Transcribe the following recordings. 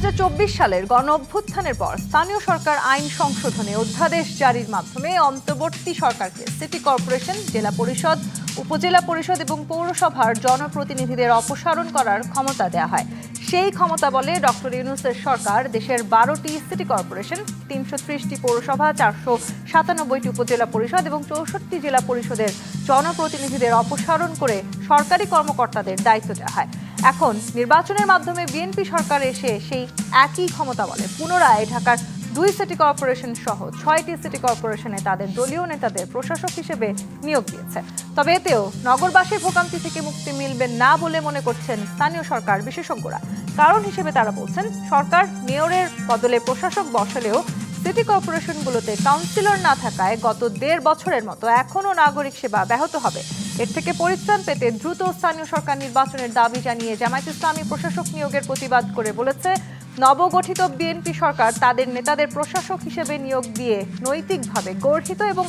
সালের গণঅভ্যুত্থানের পর স্থানীয় সরকার আইন সংশোধনে অধ্যাদেশ জারির মাধ্যমে অন্তর্বর্তী সরকারকে সিটি কর্পোরেশন, জেলা পরিষদ, উপজেলা পরিষদ এবং পৌরসভার জনপ্রতিনিধিদের অপসারণ করার ক্ষমতা দেওয়া হয়। সেই ক্ষমতা বলে ডক্টর ইউনূসের সরকার দেশের 12টি সিটি কর্পোরেশন, 330টি পৌরসভা, 497টি উপজেলা পরিষদ এবং 64টি জেলা পরিষদের জনপ্রতিনিধিদের অপসারণ করে সরকারি কর্মকর্তাদের দায়িত্ব দেওয়া হয়। এখন নির্বাচনের মাধ্যমে বিএনপি সরকার এসে সেই একই ক্ষমতা বলে পুনরায় ঢাকার 2 সিটি কর্পোরেশন সহ 6টি সিটি কর্পোরেশনে তাদের দলীয় নেতাদের প্রশাসক হিসেবে নিয়োগ দিয়েছে। তবে এতেও নগরবাসীর ভোগান্তি থেকে মুক্তি মিলবে না বলে মনে করছেন স্থানীয় সরকার বিশেষজ্ঞরা। কারণ হিসেবে তারা বলছেন, সরকার মেয়রের বদলে প্রশাসক বসালেও সিটি কর্পোরেশনগুলোতে কাউন্সিলর না থাকায় গত 1.5 বছরের মতো এখনও নাগরিক সেবা ব্যাহত হবে। এর থেকে পরিত্রাণ পেতে দ্রুত স্থানীয় সরকার নির্বাচনের দাবি জানিয়ে জামায়াত ইসলামী প্রশাসক নিয়োগের প্রতিবাদ করে বলেছে, নবগঠিত বিএনপি সরকার তাদের নেতাদের প্রশাসক হিসেবে নিয়োগ দিয়ে নৈতিকভাবে গর্হিত এবং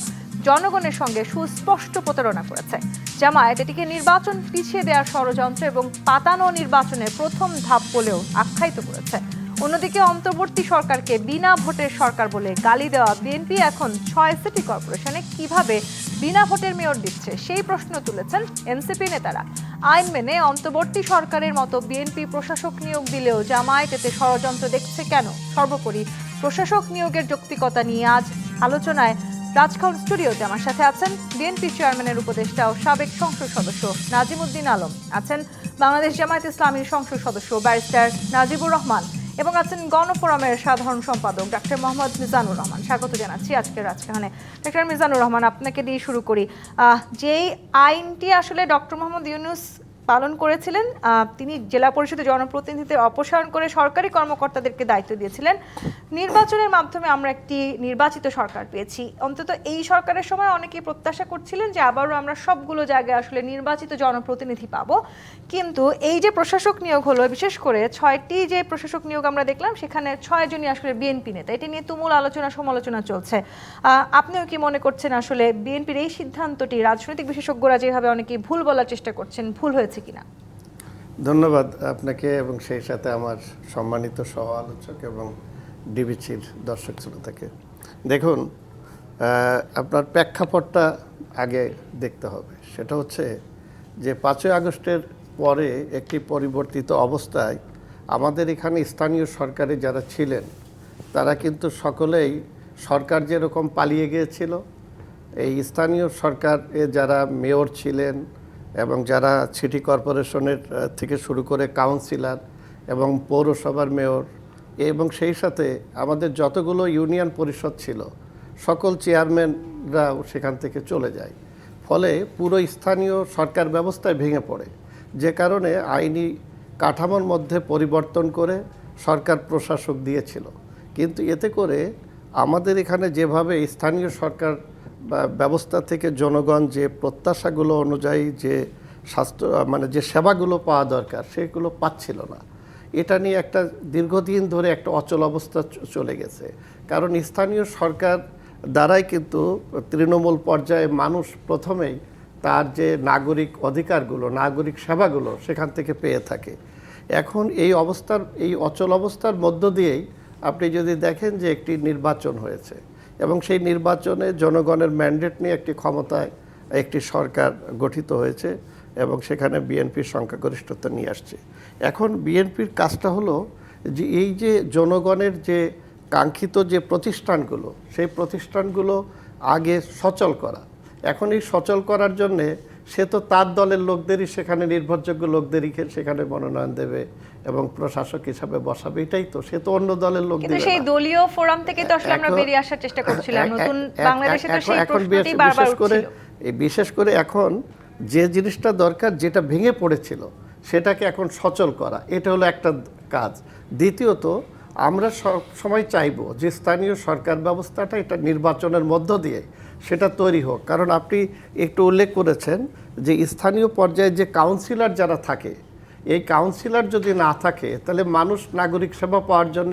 জনগণের সঙ্গে সুস্পষ্ট প্রতারণা করেছে। জামায়াত এটিকে নির্বাচন পিছিয়ে দেওয়ার ষড়যন্ত্র এবং পাতানো নির্বাচনের প্রথম ধাপ বলেও আখ্যায়িত করেছে। অন্যদিকে অন্তর্বর্তী সরকারকে বিনা ভোটের সরকার বলে গালি দেওয়া বিএনপি এখন 6 সিটি কর্পোরেশনে কিভাবে বিনা ভোটের মেয়র দিচ্ছে সেই প্রশ্ন তুলেছেন এনসিপি নেতারা। আইন মেনে অন্তর্বর্তী সরকারের মতো বিএনপি প্রশাসক নিয়োগ দিলেও জামায়াত এতে ষড়যন্ত্র দেখছে কেন? সর্বোপরি প্রশাসক নিয়োগের যৌক্তিকতা নিয়ে আজ আলোচনায় রাজখাউন স্টুডিওতে আমার সাথে আছেন বিএনপি চেয়ারম্যানের উপদেষ্টা ও সাবেক সংসদ সদস্য নাজিমুদ্দিন আলম, আছেন বাংলাদেশ জামায়াত ইসলামীর সংসদ সদস্য ব্যারিস্টার নাজিবুর রহমান এবং আছেন গণফোরামের সাধারণ সম্পাদক ডক্টর মোহাম্মদ মিজানুর রহমান। স্বাগত জানাচ্ছি আজকের রাজখানে। ডক্টর মিজানুর রহমান, আপনাকে দিয়ে শুরু করি। যেই আইনটি আসলে ডক্টর মোহাম্মদ ইউনূস পালন করেছিলেন, তিনি জেলা পরিষদের জনপ্রতিনিধিদের অপসারণ করে সরকারি কর্মকর্তাদেরকে দায়িত্ব দিয়েছিলেন। নির্বাচনের মাধ্যমে আমরা একটি নির্বাচিত সরকার পেয়েছি। অন্তত এই সরকারের সময় অনেকেই প্রত্যাশা করছিলেন যে আবারও আমরা সবগুলো জায়গায় আসলে নির্বাচিত জনপ্রতিনিধি পাবো। কিন্তু এই যে প্রশাসক নিয়োগ হলো, বিশেষ করে 6টি যে প্রশাসক নিয়োগ আমরা দেখলাম, সেখানে 6 জনই আসলে বিএনপি নেতা। এটি নিয়ে তুমুল আলোচনা সমালোচনা চলছে। আপনিও কি মনে করছেন আসলে বিএনপির এই সিদ্ধান্তটি রাজনৈতিক বিশেষজ্ঞরা যেভাবে অনেকেই ভুল বলার চেষ্টা করছেন, ভুল হয়েছে কিনা? ধন্যবাদ আপনাকে এবং সেই সাথে আমার সম্মানিত সহ আলোচক এবং ডিবিসির দর্শক শ্রোতাকে। দেখুন, আপনার প্রেক্ষাপটটা আগে দেখতে হবে। সেটা হচ্ছে যে 5ই আগস্টের পরে একটি পরিবর্তিত অবস্থায় আমাদের এখানে স্থানীয় সরকারে যারা ছিলেন তারা কিন্তু সকলেই সরকার যেরকম পালিয়ে গিয়েছিল, এই স্থানীয় সরকারে যারা মেয়র ছিলেন এবং যারা সিটি কর্পোরেশনের থেকে শুরু করে কাউন্সিলর এবং পৌরসভার মেয়র এবং সেই সাথে আমাদের যতগুলো ইউনিয়ন পরিষদ ছিল সকল চেয়ারম্যানরাও সেখান থেকে চলে যায়। ফলে পুরো স্থানীয় সরকার ব্যবস্থায় ভেঙে পড়ে, যে কারণে আইনি কাঠামোর মধ্যে পরিবর্তন করে সরকার প্রশাসক দিয়েছিল। কিন্তু এতে করে আমাদের এখানে যেভাবে স্থানীয় সরকার ব্যবস্থা থেকে জনগণ যে প্রত্যাশাগুলো অনুযায়ী যে স্বাস্থ্য যে সেবাগুলো পাওয়া দরকার সেগুলো পাচ্ছিল না। এটা নিয়ে একটা দীর্ঘদিন ধরে একটা অচল অবস্থা চলে গেছে। কারণ স্থানীয় সরকার দ্বারাই কিন্তু তৃণমূল পর্যায়ে মানুষ প্রথমেই তার যে নাগরিক অধিকারগুলো, নাগরিক সেবাগুলো সেখান থেকে পেয়ে থাকে। এখন এই অচল অবস্থার মধ্য দিয়েই আপনি যদি দেখেন যে একটি নির্বাচন হয়েছে এবং সেই নির্বাচনে জনগণের ম্যান্ডেট নিয়ে একটি ক্ষমতায় একটি সরকার গঠিত হয়েছে এবং সেখানে বিএনপির সংখ্যাগরিষ্ঠতা নিয়ে আসছে। এখন বিএনপির কাজটা হলো যে এই যে জনগণের যে কাঙ্ক্ষিত যে প্রতিষ্ঠানগুলো, সেই প্রতিষ্ঠানগুলো আগে সচল করা। এখন এই সচল করার জন্যে সে তো তার দলের লোকদেরই সেখানে নির্ভরযোগ্য লোকদেরই সেখানে মনোনয়ন দেবে এবং প্রশাসক হিসাবে বসাবে। এটাই তো, সে তো অন্য দলের লোক দিবে না। সেই দলীয় ফোরাম থেকে তো আসলে আমরা বেরিয়ে আসার চেষ্টা করছিলাম। নতুন বাংলাদেশে তো সেই প্রশ্নটি বারবার উঠছিল। বিশেষ করে এখন যে জিনিসটা দরকার, যেটা ভেঙে পড়েছিল সেটাকে এখন সচল করা, এটা হলো একটা কাজ। দ্বিতীয়ত, আমরা সব সময় চাইবো যে স্থানীয় সরকার ব্যবস্থাটা এটা নির্বাচনের মধ্য দিয়ে সেটা তৈরি হোক। কারণ আপনি একটু উল্লেখ করেছেন যে স্থানীয় পর্যায়ে যে কাউন্সিলর যারা থাকে, এই কাউন্সিলর যদি না থাকে তাহলে মানুষ নাগরিক সেবা পাওয়ার জন্য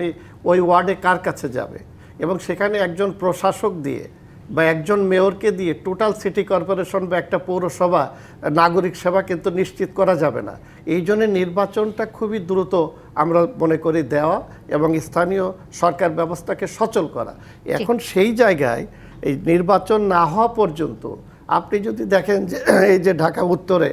ওই ওয়ার্ডে কার কাছে যাবে? এবং সেখানে একজন প্রশাসক দিয়ে বা একজন মেয়রকে দিয়ে টোটাল সিটি কর্পোরেশন বা একটা পৌরসভা নাগরিক সেবা কিন্তু নিশ্চিত করা যাবে না। এই জন্য নির্বাচনটা খুবই দ্রুত আমরা মনে করি দেওয়া এবং স্থানীয় সরকার ব্যবস্থাকে সচল করা। এখন সেই জায়গায় এই নির্বাচন না হওয়া পর্যন্ত আপনি যদি দেখেন যে এই যে ঢাকা উত্তরে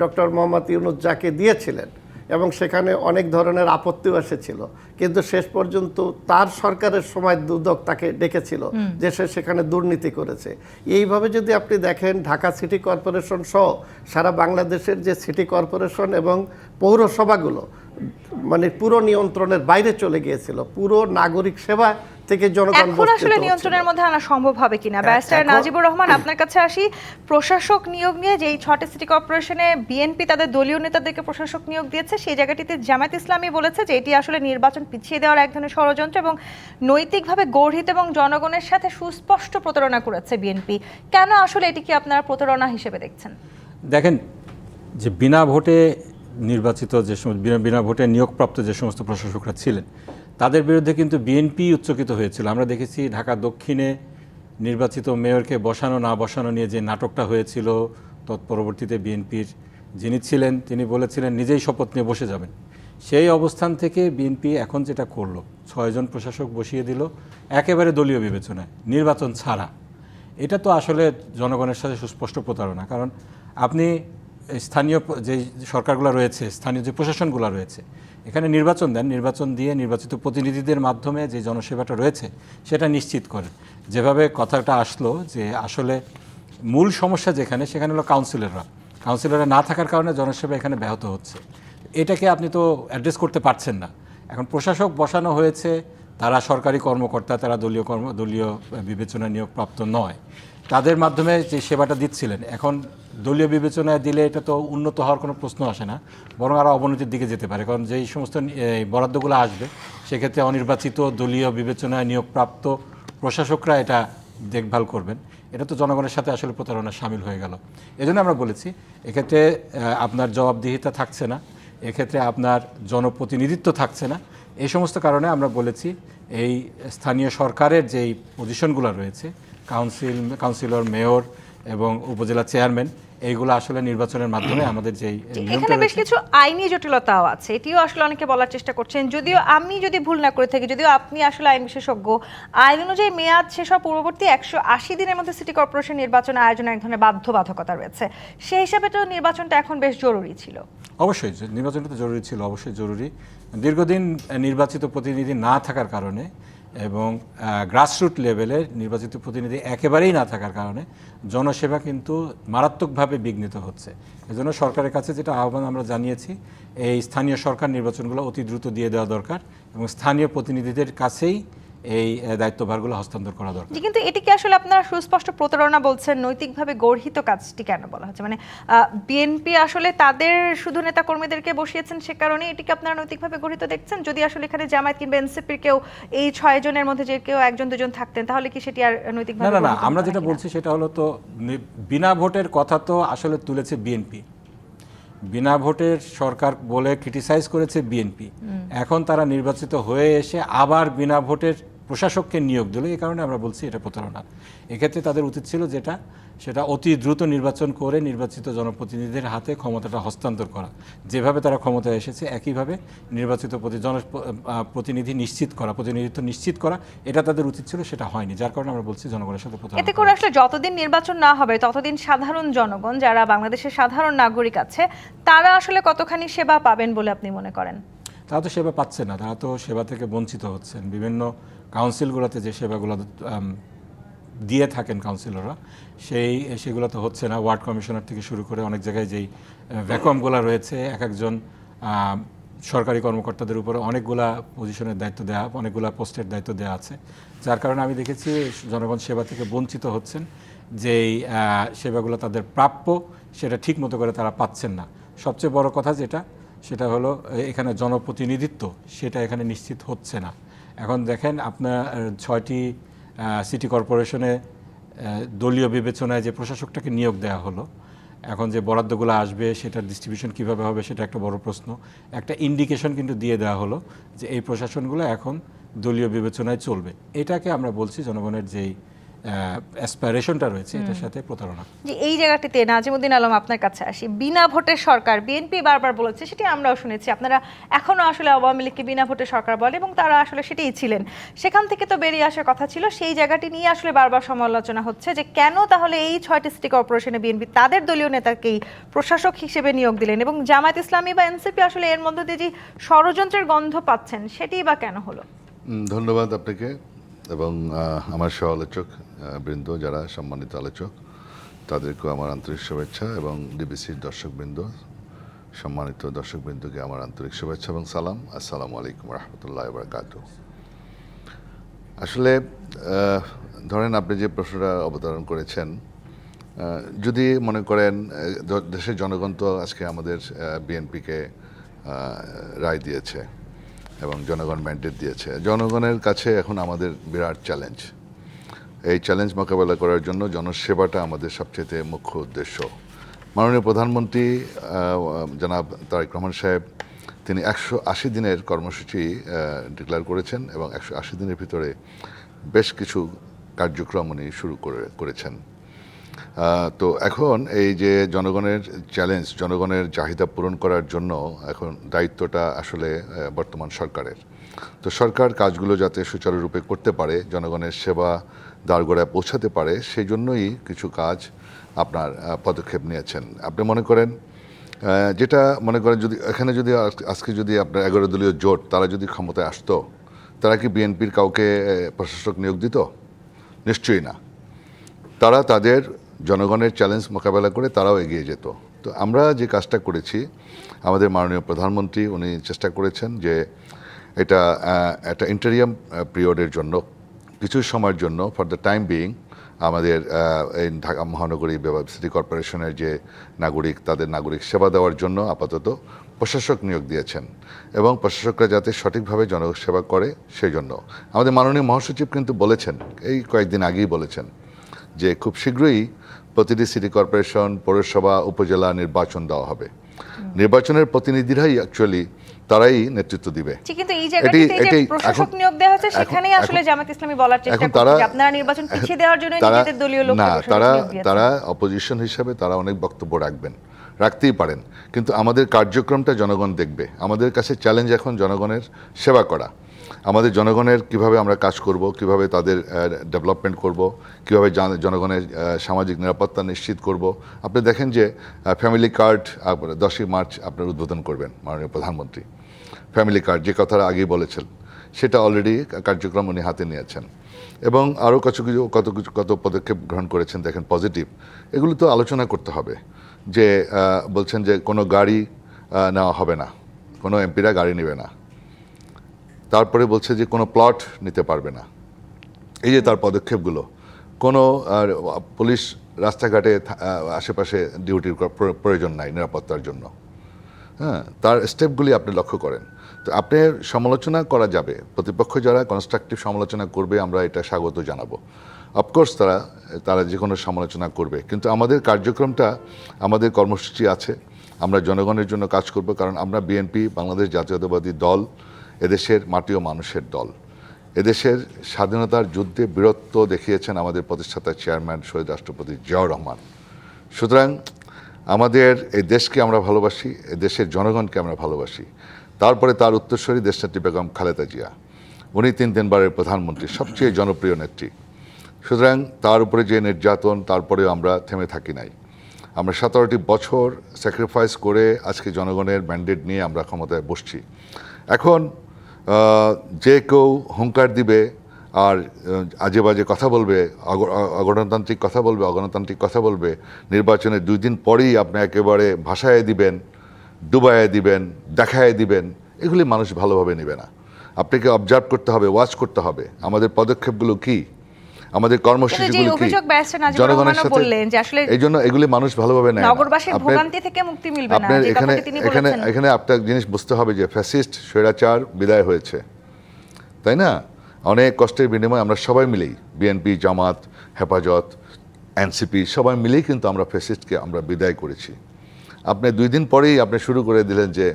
ডক্টর মোহাম্মদ ইউনূস যাকে দিয়েছিলেন এবং সেখানে অনেক ধরনের আপত্তিও এসেছিল, কিন্তু শেষ পর্যন্ত তার সরকারের সময় দুদক তাকে ডেকেছিল যে সে সেখানে দুর্নীতি করেছে। এইভাবে যদি আপনি দেখেন ঢাকা সিটি কর্পোরেশন সহ সারা বাংলাদেশের যে সিটি কর্পোরেশন এবং পৌরসভাগুলো মানে পুরো নিয়ন্ত্রণের বাইরে চলে গিয়েছিল, পুরো নাগরিক সেবা থেকে জনগণ এখন আসলে নিয়ন্ত্রণের মধ্যে আনা সম্ভব হবে কিনা? ব্যারিস্টার নাজিবুর রহমান, আপনার কাছে আসি। প্রশাসক নিয়োগ নিয়ে যেই 6টি সিটি কর্পোরেশনে বিএনপি তাদের দলীয় নেতাদেরকে প্রশাসক নিয়োগ দিয়েছে, সেই জায়গাটিতে জামায়াত ইসলামী বলেছে যে এটি আসলে নির্বাচন পিছিয়ে দেওয়ার এক ধরনের ষড়যন্ত্র এবং নৈতিকভাবে গর্হিত এবং জনগণের সাথে সুস্পষ্ট প্রতারণা করেছে বিএনপি। কেন আসলে এটি কি আপনারা প্রতারণা হিসেবে দেখছেন? দেখেন, যে বিনা ভোটে নির্বাচিত যে সমস্ত বিনা ভোটে নিয়োগপ্রাপ্ত যে সমস্ত প্রশাসকরা ছিলেন তাদের বিরুদ্ধে কিন্তু বিএনপি উচ্চকিত হয়েছিল। আমরা দেখেছি ঢাকা দক্ষিণে নির্বাচিত মেয়রকে বসানো না বসানো নিয়ে যে নাটকটা হয়েছিল, তৎপরবর্তীতে বিএনপির যিনি ছিলেন তিনি বলেছিলেন নিজেই শপথ নিয়ে বসে যাবেন। সেই অবস্থান থেকে বিএনপি এখন যেটা করলো, 6 জন প্রশাসক বসিয়ে দিল একেবারে দলীয় বিবেচনায়, নির্বাচন ছাড়া। এটা তো আসলে জনগণের সাথে সুস্পষ্ট প্রতারণা। কারণ আপনি স্থানীয় যে সরকারগুলো রয়েছে, স্থানীয় যে প্রশাসনগুলো রয়েছে, এখানে নির্বাচন দেন, নির্বাচন দিয়ে নির্বাচিত প্রতিনিধিদের মাধ্যমে যে জনসেবাটা রয়েছে সেটা নিশ্চিত করেন। যেভাবে কথাটা আসলো যে আসলে মূল সমস্যা যেখানে, সেখানে হলো কাউন্সিলররা না থাকার কারণে জনসেবা এখানে ব্যাহত হচ্ছে। এটাকে আপনি তো অ্যাড্রেস করতে পারছেন না। এখন প্রশাসক বসানো হয়েছে, তারা সরকারি কর্মকর্তা, তারা দলীয় বিবেচনা নিয়োগপ্রাপ্ত নয়, তাদের মাধ্যমে যে সেবাটা দিচ্ছিলেন। এখন দলীয় বিবেচনায় দিলে এটা তো উন্নত হওয়ার কোনো প্রশ্ন আসে না, বরং আরও অবনতির দিকে যেতে পারে। কারণ যেই সমস্ত বরাদ্দগুলো আসবে সেক্ষেত্রে অনির্বাচিত দলীয় বিবেচনায় নিয়োগপ্রাপ্ত প্রশাসকরা এটা দেখভাল করবেন। এটা তো জনগণের সাথে আসলে প্রতারণা শামিল হয়ে গেল। এজন্য আমরা বলেছি এক্ষেত্রে আপনার জবাবদিহিতা থাকছে না, এক্ষেত্রে আপনার জনপ্রতিনিধিত্ব থাকছে না। এই সমস্ত কারণে আমরা বলেছি এই স্থানীয় সরকারের যেই পজিশনগুলো রয়েছে, কাউন্সিলর, মেয়র এবং উপজেলা চেয়ারম্যান, এইগুলো আসলে নির্বাচনের মাধ্যমে আমাদের যেই এখানে বেশ কিছু আইনি জটিলতাও আছে, এটিও আসলে অনেকে বলার চেষ্টা করছেন। যদিও আমি যদি ভুল না করে থাকি, যদিও আপনি আসলে আইন বিশেষজ্ঞ, আইন অনুযায়ী মেয়াদ শেষ হওয়ার পূর্ববর্তী 180 দিনের মধ্যে সিটি কর্পোরেশন নির্বাচন আয়োজনের এক ধরনের বাধ্যবাধকতা রয়েছে। সেই হিসাবে তো নির্বাচনটা এখন বেশ জরুরি ছিল। অবশ্যই নির্বাচনটা তো জরুরি ছিল, অবশ্যই জরুরি। দীর্ঘদিন নির্বাচিত প্রতিনিধি না থাকার কারণে এবং গ্রাসরুট লেভেলের নির্বাচিত প্রতিনিধি একেবারেই না থাকার কারণে জনসেবা কিন্তু মারাত্মকভাবে বিঘ্নিত হচ্ছে। এজন্য সরকারের কাছে যেটা আহ্বান আমরা জানিয়েছি, এই স্থানীয় সরকার নির্বাচনগুলো অতি দ্রুত দিয়ে দেওয়া দরকার এবং স্থানীয় প্রতিনিধিদের কাছেই এই দায়িত্বভারগুলো হস্তান্তর করা দরকার। কিন্তু এটি কি আসলে আপনারা সুস্পষ্ট প্রতারণা বলছেন? নৈতিকভাবে গর্হিত কাজটি কেন বলা হচ্ছে? মানে বিএনপি আসলে তাদের শুধু নেতা কর্মীদেরকে বসিয়েছেন, সে কারণে এটিকে আপনারা নৈতিকভাবে গর্হিত দেখছেন? যদি আসলে এখানে জামায়াত কিংবা এনসিপির কেউ, এই 6 জনের মধ্যে যে কেউ 1-2 থাকতেন, তাহলে কি সেটি আর নৈতিকভাবে? না, আমরা যেটা বলছি সেটা হলো, তো বিনা ভোটের কথা তো আসলে তুলেছে বিএনপি, বিনা ভোটের সরকার বলে ক্রিটিসাইজ করেছে বিএনপি। এখন তারা নির্বাচিত হয়ে এসে আবার বিনা ভোটের প্রশাসককে নিয়োগ দিল। এই কারণে আমরা বলছি এটা প্রতারণা। এক্ষেত্রে তাদের উচিত ছিল সেটা অতি দ্রুত নির্বাচন করে নির্বাচিত জনপ্রতিনিধিদের হাতে ক্ষমতাটা হস্তান্তর করা। যেভাবে তারা ক্ষমতায় এসেছে একইভাবে নির্বাচিত প্রতিনিধিত্ব নিশ্চিত করা, এটা তাদের উচিত ছিল, সেটা হয়নি। যার কারণে আমরা বলছি জনগণের সাথে প্রতারণা। এতে করে আসলে যতদিন নির্বাচন না হবে ততদিন সাধারণ জনগণ, যারা বাংলাদেশের সাধারণ নাগরিক আছে, তারা আসলে কতখানি সেবা পাবেন বলে আপনি মনে করেন? তারা তো সেবা পাচ্ছে না, তারা তো সেবা থেকে বঞ্চিত হচ্ছেন। বিভিন্ন কাউন্সিলগুলোতে যে সেবাগুলো দিয়ে থাকেন কাউন্সিলররা, সেগুলো তো হচ্ছে না। ওয়ার্ড কমিশনার থেকে শুরু করে অনেক জায়গায় যেই ভ্যাকুয়ামগুলো রয়েছে, একজন সরকারি কর্মকর্তাদের উপরে অনেকগুলা পজিশনের দায়িত্ব দেওয়া, অনেকগুলা পোস্টের দায়িত্ব দেওয়া আছে। যার কারণে আমি দেখেছি জনগণ সেবা থেকে বঞ্চিত হচ্ছেন। যেই সেবাগুলো তাদের প্রাপ্য, সেটা ঠিক মতো করে তারা পাচ্ছেন না। সবচেয়ে বড় কথা সেটা হলো এখানে জনপ্রতিনিধিত্ব, সেটা এখানে নিশ্চিত হচ্ছে না। এখন দেখেন আপনার 6টি সিটি কর্পোরেশনে দলীয় বিবেচনায় যে প্রশাসকটাকে নিয়োগ দেওয়া হলো, এখন যে বরাদ্দগুলো আসবে সেটার ডিস্ট্রিবিউশন কীভাবে হবে সেটা একটা বড় প্রশ্ন। একটা ইন্ডিকেশন কিন্তু দিয়ে দেওয়া হলো যে এই প্রশাসনগুলো এখন দলীয় বিবেচনায় চলবে। এটাকে আমরা বলছি জনগণের যেই অ্যাসপাইরেশনটা রয়েছে এটার সাথে প্রতারণা। যে এই জায়গাটিতে নাজিমুদ্দিন আলম আপনার কাছে আসি, বিনা ভোটের সরকার বিএনপি বারবার বলেছে, সেটি আমরাও শুনেছি, আপনারা এখনো আসলে আওয়ামী লীগকে বিনা ভোটের সরকার বলে এবং তারা আসলে সেটাই ছিলেন, সেখান থেকে তো বেরিয়ে আসার কথা ছিল। সেই জায়গাটি নিয়ে আসলে বারবার সমালোচনা হচ্ছে যে কেন তাহলে এই 6টি সিটি কর্পোরেশনে বিএনপি তাদের দলীয় নেতাকেই প্রশাসক হিসেবে নিয়োগ দিলেন এবং জামায়াত ইসলামী বা এনসিপি আসলে এর মধ্যে দিয়ে যে ষড়যন্ত্রের গন্ধ পাচ্ছেন সেটিই বা কেন হলো? ধন্যবাদ আপনাকে এবং আমার সহ আলোচক বৃন্দ, যারা সম্মানিত আলোচক, তাদেরকেও আমার আন্তরিক শুভেচ্ছা এবং ডিবিসির দর্শকবৃন্দ, সম্মানিত দর্শকবৃন্দকে আমার আন্তরিক শুভেচ্ছা এবং সালাম। আসসালামু আলাইকুম রহমতুল্লাহ বারাকাতুহু। আসলে ধরেন আপনি যে প্রশ্নটা অবতারণ করেছেন, যদি মনে করেন দেশের জনগণ তো আজকে আমাদের বিএনপিকে রায় দিয়েছে এবং জনগণ ম্যান্ডেট দিয়েছে। জনগণের কাছে এখন আমাদের বিরাট চ্যালেঞ্জ। এই চ্যালেঞ্জ মোকাবেলা করার জন্য জনসেবাটা আমাদের সবচেয়ে মুখ্য উদ্দেশ্য। মাননীয় প্রধানমন্ত্রী জনাব তারেক রহমান সাহেব, তিনি 180 দিনের কর্মসূচি ডিক্লেয়ার করেছেন এবং 180 দিনের ভিতরে বেশ কিছু কার্যক্রম উনি শুরু করেছেন। তো এখন এই যে জনগণের চ্যালেঞ্জ, জনগণের চাহিদা পূরণ করার জন্য এখন দায়িত্বটা আসলে বর্তমান সরকারের। তো সরকার কাজগুলো যাতে সুচারুরূপে করতে পারে, জনগণের সেবা দ্বারগোড়ায় পৌঁছাতে পারে, সেই জন্যই কিছু কাজ আপনার পদক্ষেপ নিয়েছেন। আপনি মনে করেন যেটা মনে করেন যদি এখানে যদি আজকে যদি আপনার 11 দলীয় জোট তারা যদি ক্ষমতায় আসতো, তারা কি বিএনপির কাউকে প্রশাসক নিয়োগ দিত? নিশ্চয়ই না। তারা তাদের জনগণের চ্যালেঞ্জ মোকাবেলা করে তারাও এগিয়ে যেত। তো আমরা যে কাজটা করেছি, আমাদের মাননীয় প্রধানমন্ত্রী উনি চেষ্টা করেছেন যে এটা একটা ইন্টারিয়াম পিরিয়ডের জন্য, কিছু সময়ের জন্য, ফর দ্য টাইম বিইং, আমাদের এই ঢাকা মহানগরী সিটি কর্পোরেশনের যে নাগরিক, তাদের নাগরিক সেবা দেওয়ার জন্য আপাতত প্রশাসক নিয়োগ দিয়েছেন এবং প্রশাসকরা যাতে সঠিকভাবে জনসেবা করে সেই জন্য। আমাদের মাননীয় মহাসচিব কিন্তু বলেছেন, এই কয়েকদিন আগেই বলেছেন যে খুব শীঘ্রই প্রতিটি সিটি কর্পোরেশন, পৌরসভা, উপজেলা নির্বাচন দেওয়া হবে। নির্বাচনের প্রতিনিধিরাই অ্যাকচুয়ালি তারাই নেতৃত্ব দিবে। কিন্তু এই জায়গাটিতে যে প্রশাসক নিয়োগ দেওয়া হচ্ছে সেখানেই আসলে জামায়াত ইসলামী বলার চেষ্টা করছে যে আপনারা নির্বাচন পিছিয়ে দেওয়ার জন্য নিজেদের দলীয় লোককে প্রশাসক নিয়োগ দিয়েছেন। তারা অপোজিশন হিসেবে তারা অনেক বক্তব্য রাখতেই পারেন, কিন্তু আমাদের কার্যক্রমটা জনগণ দেখবে। আমাদের কাছে চ্যালেঞ্জ এখন জনগণের সেবা করা। আমাদের জনগণের কিভাবে আমরা কাজ করব, কিভাবে তাদের ডেভেলপমেন্ট করব, কিভাবে জনগণের সামাজিক নিরাপত্তা নিশ্চিত করব। আপনি দেখেন যে ফ্যামিলি কার্ড 10ই মার্চ আপনার উদ্বোধন করবেন মাননীয় প্রধানমন্ত্রী। ফ্যামিলি কার্ড যে কথাটা আগেই বলেছেন, সেটা অলরেডি কার্যক্রম উনি হাতে নিয়েছেন এবং আরও কত পদক্ষেপ গ্রহণ করেছেন দেখেন পজিটিভ। এগুলো তো আলোচনা করতে হবে। যে বলছেন যে কোনো গাড়ি নেওয়া হবে না, কোনো এমপিরা গাড়ি নেবে না। তারপরে বলছে যে কোনো প্লট নিতে পারবে না। এই যে তার পদক্ষেপগুলো, কোনো পুলিশ রাস্তাঘাটে আশেপাশে ডিউটির প্রয়োজন নাই নিরাপত্তার জন্য। হ্যাঁ, তার স্টেপগুলি আপনি লক্ষ্য করেন। তো আপনি সমালোচনা করা যাবে, প্রতিপক্ষ যারা কনস্ট্রাকটিভ সমালোচনা করবে আমরা এটা স্বাগত জানাবো। অফকোর্স তারা যে কোনো সমালোচনা করবে, কিন্তু আমাদের কার্যক্রমটা, আমাদের কর্মসূচি আছে, আমরা জনগণের জন্য কাজ করব। কারণ আমরা বিএনপি বাংলাদেশ জাতীয়তাবাদী দল, এদেশের মাটি ও মানুষের দল। এদেশের স্বাধীনতার যুদ্ধে বীরত্ব দেখিয়েছেন আমাদের প্রতিষ্ঠাতা চেয়ারম্যান শহীদ রাষ্ট্রপতি জিয়াউর রহমান। সুতরাং আমাদের এই দেশকে আমরা ভালোবাসি, এই দেশের জনগণকে আমরা ভালোবাসি। তারপরে তার উত্তরসূরি দেশনেত্রী বেগম খালেদা জিয়া, উনি 3 প্রধানমন্ত্রী, সবচেয়ে জনপ্রিয় নেত্রী। সুতরাং তার উপরে যে নির্যাতন, তারপরেও আমরা থেমে থাকি নাই। আমরা 17টি বছর স্যাক্রিফাইস করে আজকে জনগণের ম্যান্ডেট নিয়ে আমরা ক্ষমতায় বসছি। এখন যে কেউ হুঙ্কার দিবে আর আজে বাজে কথা বলবে, অগণতান্ত্রিক কথা বলবে, নির্বাচনের 2 দিন পরেই আপনি একেবারে ভাসায় দিবেন, ডুবাইয়ে দিবেন, দেখায় দিবেন, এগুলি মানুষ ভালোভাবে নেবে না। আপনাকে অবজার্ভ করতে হবে, ওয়াচ করতে হবে আমাদের পদক্ষেপগুলো কি, আমাদের কর্মসূচিগুলো কি, জনগণের সাথে। এই জন্য এগুলি মানুষ ভালোভাবে নেয়। এখানে একটা জিনিস বুঝতে হবে যে ফ্যাসিস্ট স্বৈরাচার বিদায় হয়েছে, তাই না? অনেক কষ্টের বিনিময়ে আমরা সবাই মিলেই, বিএনপি, জামাত, হেফাজত, এনসিপি, সবাই মিলেই কিন্তু আমরা ফ্যাসিস্টকে আমরা বিদায় করেছি। আপনি 2 দিন পরেই আপনি শুরু করে দিলেন যে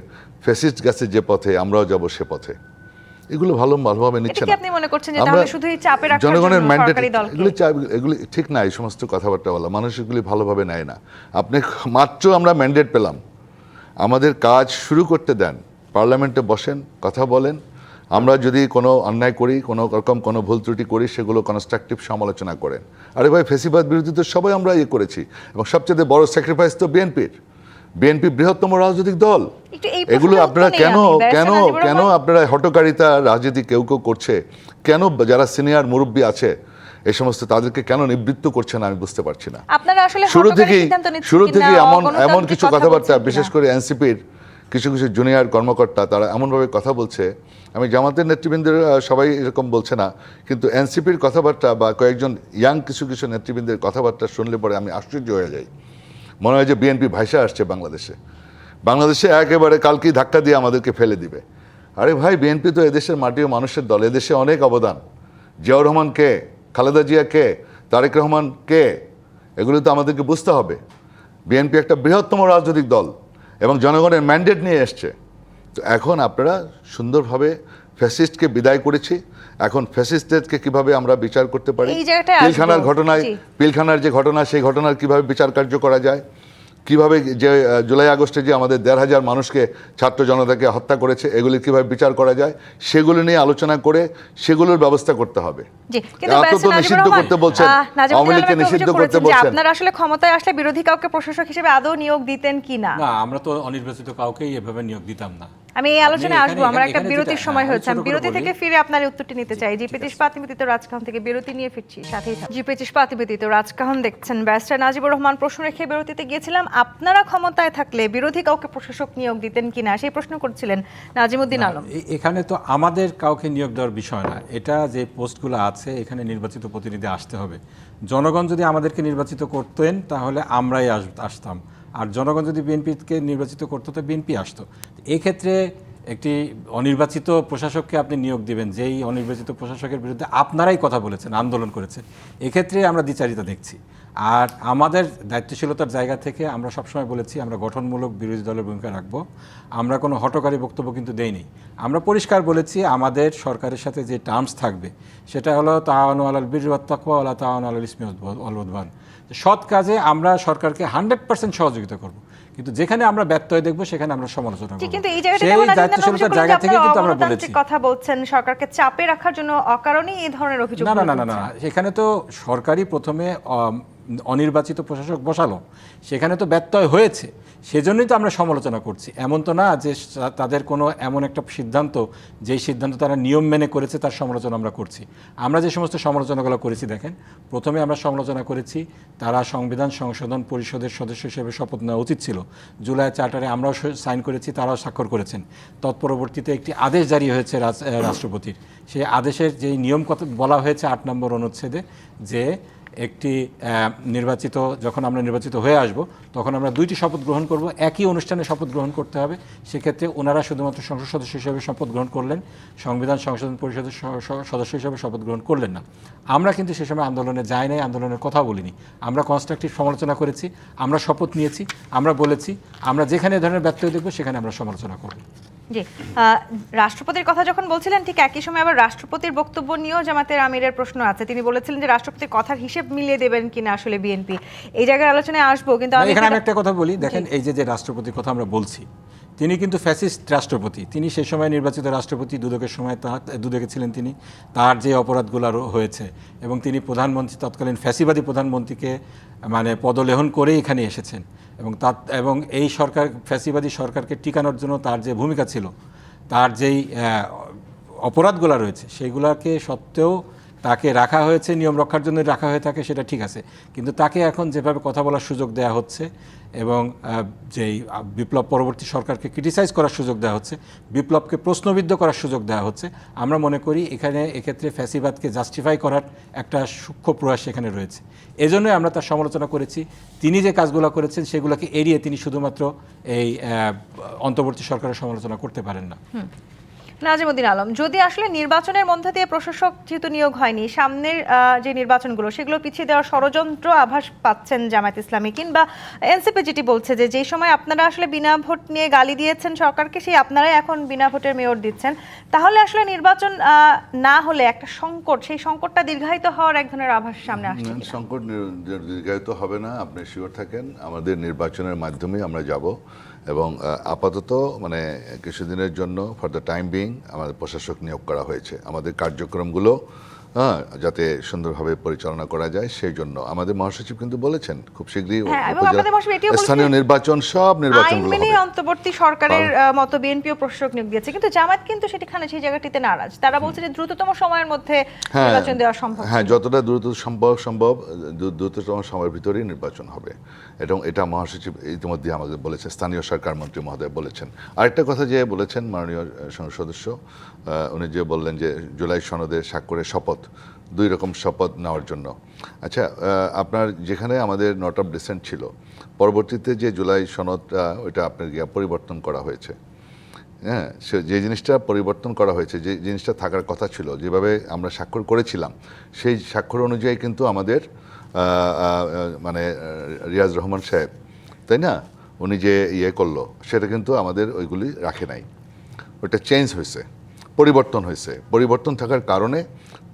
ফ্যাসিস্ট গেছে যে পথে আমরাও যাব সে পথে। এগুলো ভালোভাবে নিচ্ছে এটা কি না। আপনি মনে করছেন যে আমরা তাহলে শুধুই চাপে রাখার জনগণের জন্য ম্যান্ডেট, সরকারি দলকে? এগুলি ঠিক না। এই সমস্ত কথাবার্তা বলা, মানুষ এগুলি ভালোভাবে নেয় না। আপনি মাত্র আমরা ম্যান্ডেট পেলাম, আমাদের কাজ শুরু করতে দেন, পার্লামেন্টে বসেন, কথা বলেন। আমরা যদি কোনো অন্যায় করি, কোনো রকম কোনো ভুল ত্রুটি করি, সেগুলো কনস্ট্রাকটিভ সমালোচনা করেন। আরে ভাই, ফেসিবাদ বিরোধী তো সবাই আমরা করেছি, এবং সবচেয়ে বড় স্যাক্রিফাইস তো বিএনপি বৃহত্তম রাজনৈতিক দল। একটু এই এগুলো প্রসঙ্গে আপনারা উত্তর নেই কেন আমি। ব্যারিস্টার কেন নাজিবুর কেন রহমান- আপনারা হটকারিতা রাজনীতি কেউ করছে, কেন যারা সিনিয়র মুরব্বী আছে এই সমস্ত তাদেরকে কেন নিবৃত্ত করছে না, আমি বুঝতে পারছি না। আপনারা আসলে শুরু হটকারী থেকেই সিদ্ধান্ত নিচ্ছেন শুরু কিনা, থেকেই এমন অগণতান্ত্রিক কিছু কথা কথাবার্তা, বলছেন কিনা? বিশেষ করে এনসিপির কিছু জুনিয়র কর্মকর্তা, তারা এমনভাবে কথা বলছে। আমি জামাতের নেতৃবৃন্দের সবাই এরকম বলছে না, কিন্তু এনসিপির কথাবার্তা বা কয়েকজন ইয়াং কিছু নেতৃবৃন্দের কথাবার্তা শুনলে পরে আমি আশ্চর্য হয়ে যাই। মনে হয় যে বিএনপি ভাইসা আসছে বাংলাদেশে একেবারে কালকেই ধাক্কা দিয়ে আমাদেরকে ফেলে দিবে। আরে ভাই, বিএনপি তো এদেশের মাটি ও মানুষের দল, এদেশে অনেক অবদান। জিয়াউর রহমান কে, খালেদা জিয়া কে, তারেক রহমান কে, এগুলো তো আমাদেরকে বুঝতে হবে। বিএনপি একটা বৃহত্তম রাজনৈতিক দল এবং জনগণের ম্যান্ডেট নিয়ে এসছে। তো এখন আপনারা সুন্দরভাবে ফ্যাসিস্টকে বিদায় করেছি, এখন ফ্যাসিস্টদেরকে কিভাবে আমরা বিচার করতে পারি, এই জায়গাটায় আসবো। জি। পিলখানার যে ঘটনা, সেই ঘটনার কিভাবে বিচার কার্য করা যায়, কিভাবে যে জুলাই আগস্টে যে আমাদের 1,500 মানুষকে, ছাত্র জনতাকে হত্যা করেছে, এগুলি কিভাবে বিচার করা যায়, সেগুলো নিয়ে আলোচনা করে সেগুলোর ব্যবস্থা করতে হবে। জি, কিন্তু এত তো ব্যারিস্টার নাজিবুর নিষিদ্ধ রহমান, করতে বলছেন, নাজিবুদ্দিন আওয়ামী আলম লীগকে একটা নিষিদ্ধ অভিযোগ করতে করেছেন যে বলছেন। আপনারা আসলে ক্ষমতায় আসলে বিরোধী কাউকে প্রশাসক হিসেবে আদৌ নিয়োগ দিতেন কিনা। না, আমরা তো অনির্বাচিত কাউকেই এভাবে নিয়োগ দিতাম না। আমি এই আলোচনায় আপনি আসবো, এখানে- আমরা একটা এখানে বিরতির যেটা- সময় হ্যাঁ, হয়েছে, আমি ছোট করে বিরতি বলি। থেকে ফিরে আপনার এই উত্তরটি নিতে চাই। জি 25 পাতিমিতিত রাজকাহন থেকে বিরতি নিয়ে ফিরছি, সাথেই থাকুন। জি 25 পাতিমিতিত রাজকাহন দেখছেন। ব্যারিস্টার নাজিবুর রহমান, প্রশ্ন রেখে বিরতিতে গিয়েছিলাম, আপনারা ক্ষমতায় থাকলে বিরোধী কাউকে প্রশাসক নিয়োগ দিতেন কিনা, সেই প্রশ্ন করছিলেন নাজিমুদ্দিন আলম। এখানে তো আমাদের কাউকে নিয়োগ দেওয়ার বিষয় না, এটা যে পোস্টগুলো আছে এখানে নির্বাচিত প্রতিনিধি আসতে হবে। জনগণ যদি আমাদেরকে নির্বাচিত করতেন তাহলে আমরাই আসতাম, আর জনগণ যদি বিএনপিকে নির্বাচিত করতো তো বিএনপি আসতো। এক্ষেত্রে একটি অনির্বাচিত প্রশাসককে আপনি নিয়োগ দিবেন, যেই অনির্বাচিত প্রশাসকের বিরুদ্ধে আপনারাই কথা বলেছেন, আন্দোলন করেছেন, এক্ষেত্রে আমরা দ্বিচারিতা দেখছি। আর আমাদের দায়িত্বশীলতার জায়গা থেকে আমরা সবসময় বলেছি আমরা গঠনমূলক বিরোধী দলের ভূমিকা রাখবো। আমরা কোনো হটকারী বক্তব্য কিন্তু দেইনি। আমরা পরিষ্কার বলেছি আমাদের সরকারের সাথে যে টার্মস থাকবে সেটা হলো তাআওয়ানু আলাল বিররি ওয়াত তাকওয়া ওয়া লা তাআওয়ানু আলাল ইসমি ওয়াল উদওয়ান। সৎ কাজে আমরা সরকারকে 100% সহযোগিতা করব, কিন্তু যেখানে আমরা ব্যত্যয় দেখব সেখানে আমরা সমালোচনা করব। কিন্তু এই জায়গাটা সেই দায়িত্বশীলতার জায়গা থেকে কিন্তু আমরা বলেছি। কথা বলছেন সরকারকে চাপে রাখার জন্য অকারণেই এই ধরনের অভিযোগ। না, সেখানে তো সরকারই প্রথমে অনির্বাচিত প্রশাসক বসালো, সেখানে তো ব্যত্যয় হয়েছে, সেজন্যই তো আমরা সমালোচনা করছি। এমন তো না যে তাদের কোনো এমন একটা সিদ্ধান্ত, যেই সিদ্ধান্ত তারা নিয়ম মেনে করেছে তার সমালোচনা আমরা করছি। আমরা যে সমস্ত সমালোচনাগুলো করেছি, দেখেন, প্রথমে আমরা সমালোচনা করেছি তারা সংবিধান সংশোধন পরিষদের সদস্য হিসেবে শপথ নেওয়া উচিত ছিল। জুলাই চার্টারে আমরাও সাইন করেছি, তারাও স্বাক্ষর করেছেন। তৎপরবর্তীতে একটি আদেশ জারি হয়েছে রাষ্ট্রপতির, সেই আদেশের যেই নিয়ম বলা হয়েছে 8 নম্বর অনুচ্ছেদে, যে একটি যখন আমরা নির্বাচিত হয়ে আসব তখন আমরা 2টি শপথ গ্রহণ করব, একই অনুষ্ঠানে শপথ গ্রহণ করতে হবে। সেক্ষেত্রে ওনারা শুধুমাত্র সংসদ সদস্য হিসেবে শপথ গ্রহণ করলেন, সংবিধান সংশোধন পরিষদের সদস্য হিসেবে শপথ গ্রহণ করলেন না। আমরা কিন্তু সে সময় আন্দোলনে যাই নাই, আন্দোলনের কথা বলিনি, আমরা কনস্ট্রাকটিভ সমালোচনা করেছি, আমরা শপথ নিয়েছি, আমরা বলেছি আমরা যেখানে এ ধরনের ব্যত্যয় দেখব সেখানে আমরা সমালোচনা করব। জি, রাষ্ট্রপতির কথা যখন বলছিলেন ঠিক একই সময় আবার রাষ্ট্রপতির বক্তব্য নিয়েও জামাতের আমিরের প্রশ্ন আছে। তিনি বলেছিলেন যে রাষ্ট্রপতির কথার হিসেব মিলিয়ে দেবেন কিনা আসলে বিএনপি। এই জায়গায় আলোচনায় আসবো, কিন্তু এখানে আমি একটা কথা বলি, দেখেন, এই যে রাষ্ট্রপতির কথা আমরা বলছি, তিনি কিন্তু ফ্যাসিস্ট রাষ্ট্রপতি। তিনি সেই সময় নির্বাচিত রাষ্ট্রপতি, দুদকের সময় দুদকে ছিলেন তিনি, তার যে অপরাধগুলো হয়েছে, এবং তিনি প্রধানমন্ত্রী, তৎকালীন ফ্যাসিবাদী প্রধানমন্ত্রীকে পদলেহন করে এখানে এসেছেন, এবং এই সরকার, ফ্যাসিবাদী সরকারকে টিকানোর জন্য তার যে ভূমিকা ছিল, তার যেই অপরাধগুলো রয়েছে, সেইগুলোকে সত্ত্বেও তাকে রাখা হয়েছে, নিয়ম রক্ষার জন্য রাখা হয়ে থাকে, সেটা ঠিক আছে। কিন্তু তাকে এখন যেভাবে কথা বলার সুযোগ দেওয়া হচ্ছে এবং যেই বিপ্লব পরবর্তী সরকারকে ক্রিটিসাইজ করার সুযোগ দেওয়া হচ্ছে, বিপ্লবকে প্রশ্নবিদ্ধ করার সুযোগ দেওয়া হচ্ছে, আমরা মনে করি এক্ষেত্রে ফ্যাসিবাদকে জাস্টিফাই করার একটা সূক্ষ্ম প্রয়াস সেখানে রয়েছে। এজন্যই আমরা তার সমালোচনা করেছি। তিনি যে কাজগুলো করেছেন সেগুলোকে এড়িয়ে তিনি শুধুমাত্র এই অন্তর্বর্তী সরকারের সমালোচনা করতে পারেন না। নাজিমুদ্দিন আলম, যদি আসলে নির্বাচনের মধ্য দিয়ে প্রশাসক যেহেতু নিয়োগ হয়নি, সামনের যে নির্বাচনগুলো সেগুলো পিছিয়ে দেওয়ার ষড়যন্ত্র আভাস পাচ্ছেন জামায়াত ইসলামী, কিংবা এনসিপি যেটি বলছে যে যেই সময় আপনারা আসলে বিনা ভোট নিয়ে গালি দিয়েছেন সরকারকে, সেই আপনারাই এখন বিনা ভোটের মেয়র দিচ্ছেন, তাহলে আসলে নির্বাচন না হলে একটা সংকট, সেই সংকটটা দীর্ঘায়িত হওয়ার এক ধরনের আভাস সামনে আসছে কিনা? সংকট দীর্ঘায়িত হবে না, আপনি শিওর থাকেন। আমাদের নির্বাচনের মাধ্যমে আমরা যাব এবং আপাতত মানে কিছুদিনের জন্য ফর দ্য টাইম বিং আমাদের প্রশাসক নিয়োগ করা হয়েছে। আমাদের কার্যক্রমগুলো যাতে সুন্দরভাবে পরিচালনা করা যায় সেই জন্য আমাদের মহাসচিব কিন্তু বলেছেন খুব শীঘ্রই স্থানীয় নির্বাচন সব নির্বাচনগুলো হবে। অন্তর্বর্তী সরকারের মতো বিএনপিও প্রশাসক নিয়োগ দিয়েছে, কিন্তু জামায়াত কিন্তু সেখানে সেই জায়গাটিতে নারাজ। তারা বলছে যে দ্রুততম সময়ের মধ্যে নির্বাচন দেওয়া সম্ভব। হ্যাঁ, যতটা দ্রুত সম্ভব দ্রুততম সময়ের ভিতরেই নির্বাচন হবে, এবং এটা মহাসচিব ইতিমধ্যে আমাদের বলেছে, স্থানীয় সরকার মন্ত্রী মহোদয় বলেছেন। আরেকটা কথা যে বলেছেন মাননীয় সংসদ সদস্য, উনি যে বললেন যে জুলাই সনদে স্বাক্ষরের শপথ, 2 রকম শপথ নেওয়ার জন্য। আচ্ছা, আপনার যেখানে আমাদের নট অফ ডিসেন্ট ছিল, পরবর্তীতে যে জুলাই সনদটা ওইটা আপনার পরিবর্তন করা হয়েছে। হ্যাঁ, যে জিনিসটা পরিবর্তন করা হয়েছে, যে জিনিসটা থাকার কথা ছিল, যেভাবে আমরা স্বাক্ষর করেছিলাম সেই স্বাক্ষর অনুযায়ী কিন্তু আমাদের মানে রিয়াজ রহমান সাহেব, তাই না, উনি যে করলো সেটা কিন্তু আমাদের ওইগুলি রাখে নাই, ওইটা চেঞ্জ হয়েছে, পরিবর্তন হয়েছে। পরিবর্তন থাকার কারণে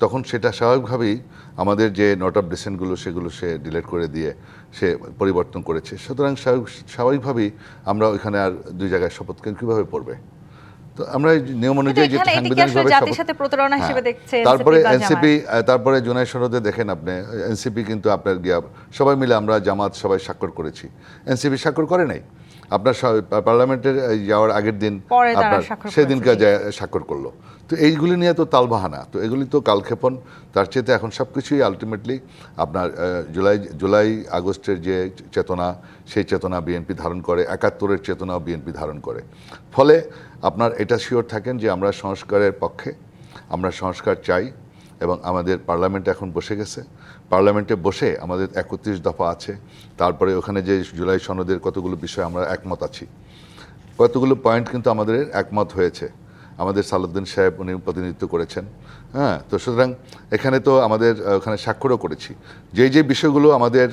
তখন সেটা স্বাভাবিকভাবেই আমাদের যে নোট অফ ডিসেন্টগুলো সেগুলো সে ডিলিট করে দিয়ে সে পরিবর্তন করেছে। সুতরাং স্বাভাবিকভাবেই আমরা ওইখানে আর 2 জায়গায় শপথ কীভাবে পড়বে? তো আমরা নিয়ম অনুযায়ী যেটা সাংবিধানিকভাবে তারপরে এনসিপি, তারপরে জুলাই সনদে দেখেন আপনি, এনসিপি কিন্তু আপনার সবাই মিলে আমরা জামাত সবাই স্বাক্ষর করেছি, এনসিপি স্বাক্ষর করে নাই। আপনার পার্লামেন্টের যাওয়ার আগের দিন আপনার সেদিনকে স্বাক্ষর করলো। তো এইগুলি নিয়ে তো তালবাহানা, তো এগুলি তো কালক্ষেপণ। তার চেয়ে এখন সব কিছুই আলটিমেটলি আপনার জুলাই আগস্টের যে চেতনা, সেই চেতনা বিএনপি ধারণ করে, 71-এর চেতনাও বিএনপি ধারণ করে। ফলে আপনার এটা শিওর থাকেন যে আমরা সংস্কারের পক্ষে, আমরা সংস্কার চাই, এবং আমাদের পার্লামেন্ট এখন বসে গেছে। পার্লামেন্টে বসে আমাদের 31 দফা আছে, তারপরে ওখানে যে জুলাই সনদের কতগুলো বিষয় আমরা একমত আছি, কতগুলো পয়েন্ট কিন্তু আমাদের একমত হয়েছে। আমাদের সালাউদ্দিন সাহেব উনি প্রতিনিধিত্ব করেছেন। হ্যাঁ, তো সুতরাং এখানে তো আমাদের ওখানে স্বাক্ষরও করেছি। যে বিষয়গুলো আমাদের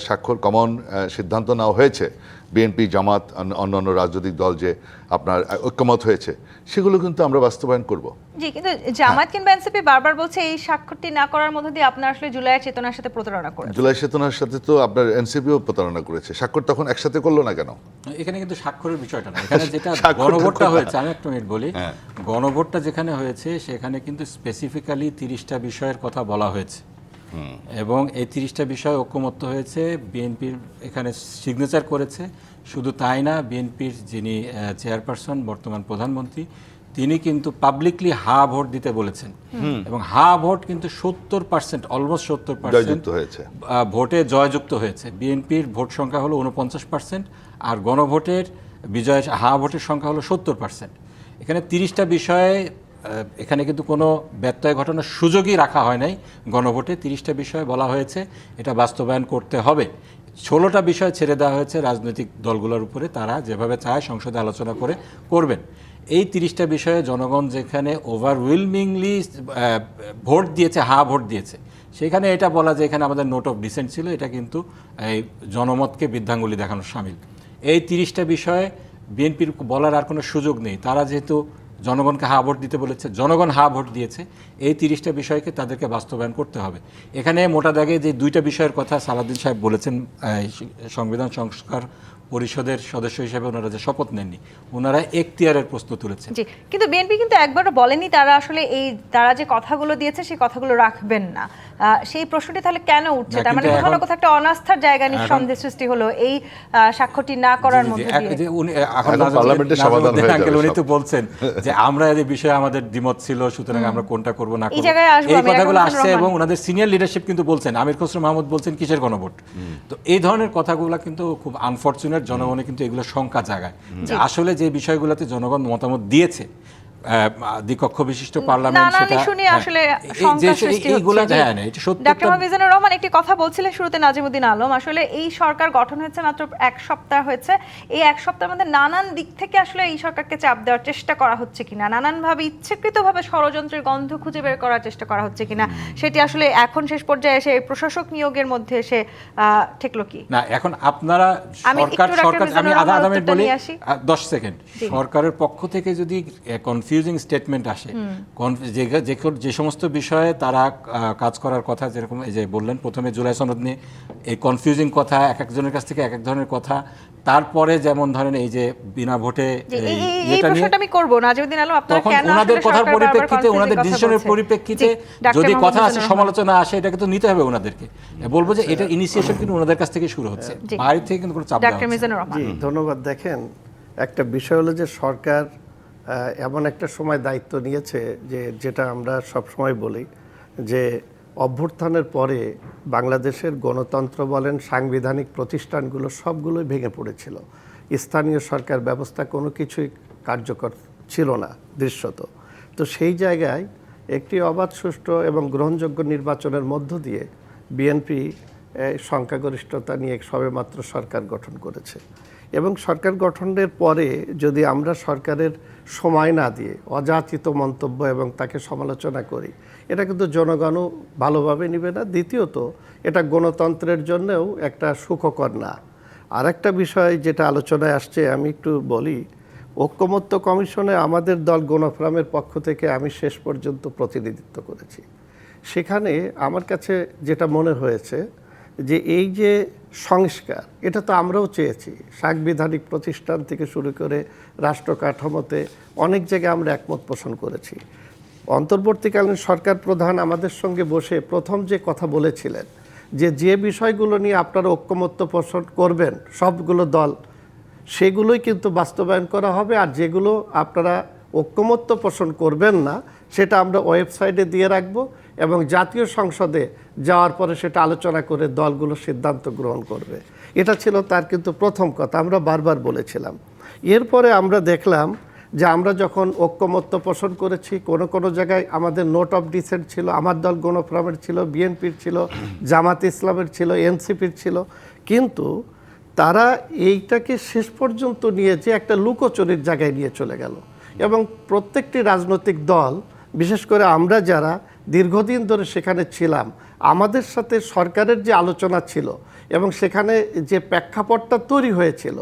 স্বাক্ষর কমন সিদ্ধান্ত নেওয়া হয়েছে, বিএনপি জামাত অন্যান্য রাজনৈতিক দল যে আপনার ঐক্যমত হয়েছে, সেগুলো কিন্তু আমরা বাস্তবায়ন করব। জি, কিন্তু জামাত কিংবা এনসিপি বারবার বলছে এই স্বাক্ষরটি না করার মধ্যে দিয়ে আপনারা আসলে জুলাইয়ের চেতনার সাথে প্রতারণা করেছেন। জুলাই চেতনার সাথে তো আপনার এনসিপিও প্রতারণা করেছে। স্বাক্ষর তখন একসাথে করলো না কেন? এখানে কিন্তু স্বাক্ষরের বিষয়টা না, এখানে যেটা গণভোটটা হয়েছে, আমি একটা মিনিট বলি, গণভোটটা যেখানে হয়েছে সেখানে কিন্তু স্পেসিফিক্যালি 30টা বিষয়ের কথা বলা হয়েছে, এবং এই 30টা বিষয় ঐক্যমত্য হয়েছে, বিএনপির এখানে সিগনেচার করেছে। শুধু তাই না, বিএনপির যিনি চেয়ারপারসন বর্তমান প্রধানমন্ত্রী, তিনি কিন্তু পাবলিকলি হা ভোট দিতে বলেছেন, এবং হা ভোট কিন্তু 70%, অলমোস্ট 70% হয়েছে, ভোটে জয়যুক্ত হয়েছে। বিএনপির ভোট সংখ্যা হলো 49%, আর গণভোটের হা ভোটের সংখ্যা হলো 70%। এখানে 30টা বিষয়ে এখানে কিন্তু কোনো ব্যত্যয় ঘটানোর সুযোগই রাখা হয় নাই। গণভোটে 30টা বিষয় বলা হয়েছে, এটা বাস্তবায়ন করতে হবে। 16টা বিষয় ছেড়ে দেওয়া হয়েছে রাজনৈতিক দলগুলোর উপরে, তারা যেভাবে চায় সংসদে আলোচনা করে করবেন। এই 30টা বিষয়ে জনগণ যেখানে ওভারওয়েলমিংলি ভোট দিয়েছে, হা ভোট দিয়েছে, সেখানে এটা বলা যে এখানে আমাদের নোট অফ ডিসেন্ট ছিল, এটা কিন্তু এই জনমতকে বৃদ্ধাঙ্গুলি দেখানোর শামিল। এই 30টা বিষয়ে বিএনপির বলার আর কোনো সুযোগ নেই। তারা যেহেতু জনগণকে হা ভোট দিতে বলেছে, জনগণ হা ভোট দিয়েছে, এই 30টা বিষয়কে তাদেরকে বাস্তবায়ন করতে হবে। এখানে মোটা দাগে যে 2টা বিষয়ের কথা সালাউদ্দিন সাহেব বলেছেন, সংবিধান সংস্কার পরিষদের সদস্য হিসেবে ওনারা যে শপথ নেননি, ওনারা এখতিয়ারের প্রশ্ন তুলেছেন। জি, কিন্তু বিএনপি কিন্তু একবারও বলেনি তারা আসলে তারা যে কথাগুলো দিয়েছে সেই কথাগুলো রাখবেন না। সেই প্রশ্নটি তাহলে কেন উঠছে? তার মানে কোথাও না কোথাও একটা অনাস্থার জায়গা নিঃসন্দেহ সৃষ্টি হলো এই স্বাক্ষরটি না করার মধ্যে দিয়ে। উনি তো বলছেন যে আমরা এই বিষয়ে আমাদের দ্বিমত ছিল, সুতরাং আমরা কোনটা করব না করব, এই কথাগুলো আসছে, এবং ওনাদের সিনিয়র লিডারশিপ কিন্তু বলছেন, আমির খসরু মাহমুদ বলছেন কিসের গণভোট। তো এই ধরনের কথাগুলো কিন্তু খুব আনফরচুনেট, জনগণে কিন্তু এগুলো শঙ্কা জাগায় যে আসলে যে বিষয়গুলোতে জনগণ মতামত দিয়েছে, দ্বিকক্ষ বিশিষ্ট পার্লামেন্ট, নানান সেটা ইস্যু নিয়ে আসলে শঙ্কা সৃষ্টি এইগুলা হচ্ছে। হ্যাঁ, এটা সত্যি। ডক্টর মাহফুজুর রহমান একটি কথা বলছিলেন শুরুতে, নাজিমুদ্দিন আলম, আসলে এই সরকার গঠন হয়েছে মাত্র 1 সপ্তাহ হয়েছে, এই 1 সপ্তাহের মধ্যে নানান দিক থেকে আসলে এই সরকারকে চাপ দেওয়ার চেষ্টা করা হচ্ছে কিনা, নানানভাবে ইচ্ছাকৃতভাবে ষড়যন্ত্রের গন্ধ খুঁজে বের করার চেষ্টা করা হচ্ছে কিনা, সেটি আসলে এখন শেষ পর্যায়ে এসে প্রশাসক নিয়োগের মধ্যে এসে ঠেকলো কি না? এখন আপনারা আমি সরকার একটু ডক্টর আমি মিজানুর আধা রহমানের মিনিট উত্তরটা বলি, নিয়ে আসি। 10 সেকেন্ড। সরকারের পক্ষ থেকে যদি কনফিউজিং স্টেটমেন্ট আসে, যে সমস্ত বিষয়ে তারা কাজ করার কথা, যেরকম এই যে বললেন প্রথমে জুলাই সনদ নিয়ে এই কনফিউজিং কথা, এক একজনের কাছ থেকে এক এক ধরনের কথা, তারপরে যেমন ধরেন এই যে বিনা ভোটে এই প্রশ্নটা আমি করব নাজিমুদ্দিন আলম, আপনারা তখন কেন ওনাদের আসলে কথার সরকার বারবার পরিপ্রেক্ষিতে, confusing ওনাদের কথা ডিসিশনের বলছে? পরিপ্রেক্ষিতে জি, ডাক্তার যদি কথা মাহফুজুর আসে, রহমান। সমালোচনা আসে, এটাকে তো নিতে হবে ওনাদেরকে। বলবো যে এটা ইনিশিয়েশন কিন্তু ওনাদের কাছ থেকে শুরু হচ্ছে, জি। বাইরে থেকে কিন্তু কোনো চাপ দেওয়া ডাক্তার হচ্ছে না। মিজানুর রহমান। জি, ধন্যবাদ। দেখেন, একটা বিষয় হলো যে সরকার এমন একটা সময় দায়িত্ব নিয়েছে যেটা আমরা সব সময় বলি যে অভ্যুত্থানের পরে বাংলাদেশের গণতন্ত্র বলেন, সাংবিধানিক প্রতিষ্ঠানগুলো সবগুলোই ভেঙে পড়েছিল। স্থানীয় সরকার ব্যবস্থা কোনো কিছুই কার্যকর ছিল না দৃশ্যত। তো সেই জায়গায় একটি অবাধ, সুষ্ঠু এবং গ্রহণযোগ্য নির্বাচনের মধ্য দিয়ে বিএনপি সংখ্যাগরিষ্ঠতা নিয়ে সবেমাত্র সরকার গঠন করেছে। এবং সরকার গঠনের পরে যদি আমরা সরকারের সময় না দিয়ে অযাচিত মন্তব্য এবং তাকে সমালোচনা করি, এটা কিন্তু জনগণও ভালোভাবে নেবে না। দ্বিতীয়ত, এটা গণতন্ত্রের জন্যও একটা সুখকর না। আর একটা বিষয় যেটা আলোচনায় আসছে, আমি একটু বলি, ঐক্যমত্য কমিশনে আমাদের দল গণফোরামের পক্ষ থেকে আমি শেষ পর্যন্ত প্রতিনিধিত্ব করেছি। সেখানে আমার কাছে যেটা মনে হয়েছে যে এই যে সংস্কার, এটা তো আমরাও চেয়েছি। সাংবিধানিক প্রতিষ্ঠান থেকে শুরু করে রাষ্ট্র কাঠামোতে অনেক জায়গায় আমরা একমত পোষণ করেছি। অন্তর্বর্তীকালীন সরকার প্রধান আমাদের সঙ্গে বসে প্রথম যে কথা বলেছিলেন যে বিষয়গুলো নিয়ে আপনারা ঐক্যমত্য পোষণ করবেন সবগুলো দল, সেগুলোই কিন্তু বাস্তবায়ন করা হবে। আর যেগুলো আপনারা ঐক্যমত্য পোষণ করবেন না, সেটা আমরা ওয়েবসাইটে দিয়ে রাখবো এবং জাতীয় সংসদে যাওয়ার পরে সেটা আলোচনা করে দলগুলো সিদ্ধান্ত গ্রহণ করবে। এটা ছিল তার কিন্তু প্রথম কথা, আমরা বারবার বলেছিলাম। এরপরে আমরা দেখলাম যে আমরা যখন ঐক্যমত্য পোষণ করেছি, কোনো জায়গায় আমাদের নোট অফ ডিসেন্ট ছিল, আমার দল গণফোরামের ছিল, বিএনপির ছিল, জামাত ইসলামের ছিল, এনসিপির ছিল, কিন্তু তারা এইটাকে শেষ পর্যন্ত নিয়ে যে একটা লুকোচুরির জায়গায় নিয়ে চলে গেল। এবং প্রত্যেকটি রাজনৈতিক দল, বিশেষ করে আমরা যারা দীর্ঘদিন ধরে সেখানে ছিলাম, আমাদের সাথে সরকারের যে আলোচনা ছিল এবং সেখানে যে প্রেক্ষাপটটা তৈরি হয়েছিল,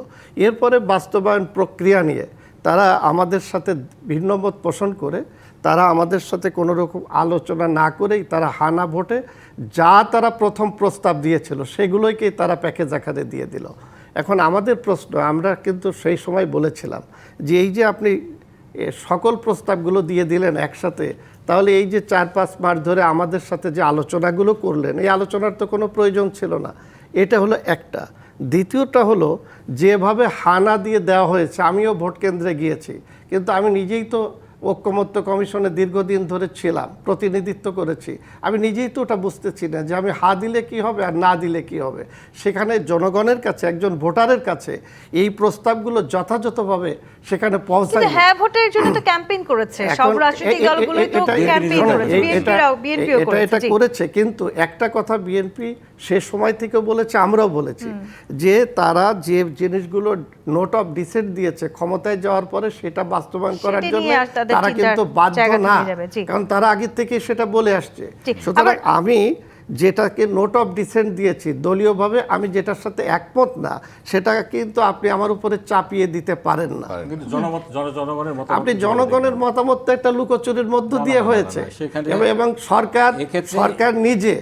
এরপরে বাস্তবায়ন প্রক্রিয়া নিয়ে তারা আমাদের সাথে ভিন্নমত পোষণ করে, তারা আমাদের সাথে কোনো রকম আলোচনা না করেই তারা হানা ভোটে যা তারা প্রথম প্রস্তাব দিয়েছিল সেগুলোকেই তারা প্যাকেজ আকারে দিয়ে দিল। এখন আমাদের প্রশ্ন, আমরা কিন্তু সেই সময় বলেছিলাম যে এই যে আপনি সকল প্রস্তাবগুলো দিয়ে দিলেন একসাথে, তাহলে এই যে 4-5 মাস ধরে আমাদের সাথে যে আলোচনাগুলো করলেন, এই আলোচনার তো কোনো প্রয়োজন ছিল না। এটা হলো একটা। দ্বিতীয়টা হলো, যেভাবে হানা দিয়ে দেওয়া হয়েছে, আমিও ভোট কেন্দ্রে গিয়েছি, কিন্তু আমি নিজেই তো ঐক্যমত্য কমিশনে দীর্ঘদিন ধরে ছিলাম, প্রতিনিধিত্ব করেছি, আমি নিজেই তো ওটা বুঝতেছি না যে আমি হা দিলে কি হবে আর না দিলে কি হবে। সেখানে জনগণের কাছে, একজন ভোটারের কাছে এই প্রস্তাবগুলো যথাযথভাবে সেখানে পৌঁছায়। কিন্তু হ্যাঁ ভোটের জন্য তো ক্যাম্পেইন করেছে সব রাজনৈতিক দলগুলোই, তো ক্যাম্পেইন করেছে, বিএনপিও করেছে। এটা করেছে, কিন্তু একটা কথা বিএনপি সে সময় থেকে বলেছে, আমরাও বলেছি যে তারা যে জিনিসগুলো নোট অফ ডিসেন্ট দিয়েছে ক্ষমতায় যাওয়ার পরে, সেটা বাস্তবায়ন করার জন্য তারা কিন্তু বাধ্য না, কারণ তারা আগে থেকে সেটা বলে আসছে। সুতরাং আমি যেটাকে নোট অফ ডিসেন্ট দিয়েছি দলীয়ভাবে, আমি যেটার সাথে একমত না, সেটা কিন্তু আপনি আমার উপরে চাপিয়ে দিতে পারেন না। কিন্তু জনগণের মতামত, আপনি জনগণের মতামত তো একটা লুকোচুরির মধ্য দিয়ে হয়েছে, এবং সরকার নিজে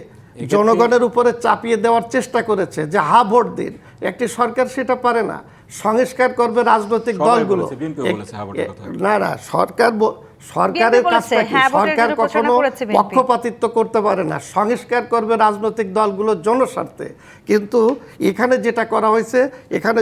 জনগণের উপরে চাপিয়ে দেওয়ার চেষ্টা করেছে যে হা ভোট দিন। একটি সরকার সেটা পারে না, সংস্কার করবে রাজনৈতিক দলগুলো। না, সরকারের BNP বলেছে, কাজটা কি? হ্যাঁ, ভোটের সরকার জন্য প্রচারণা কখনো করেছে BNP। পক্ষপাতিত্ব করতে পারে না, সংস্কার করবে রাজনৈতিক দলগুলোর জনস্বার্থে। কিন্তু এখানে যেটা করা হয়েছে, এখানে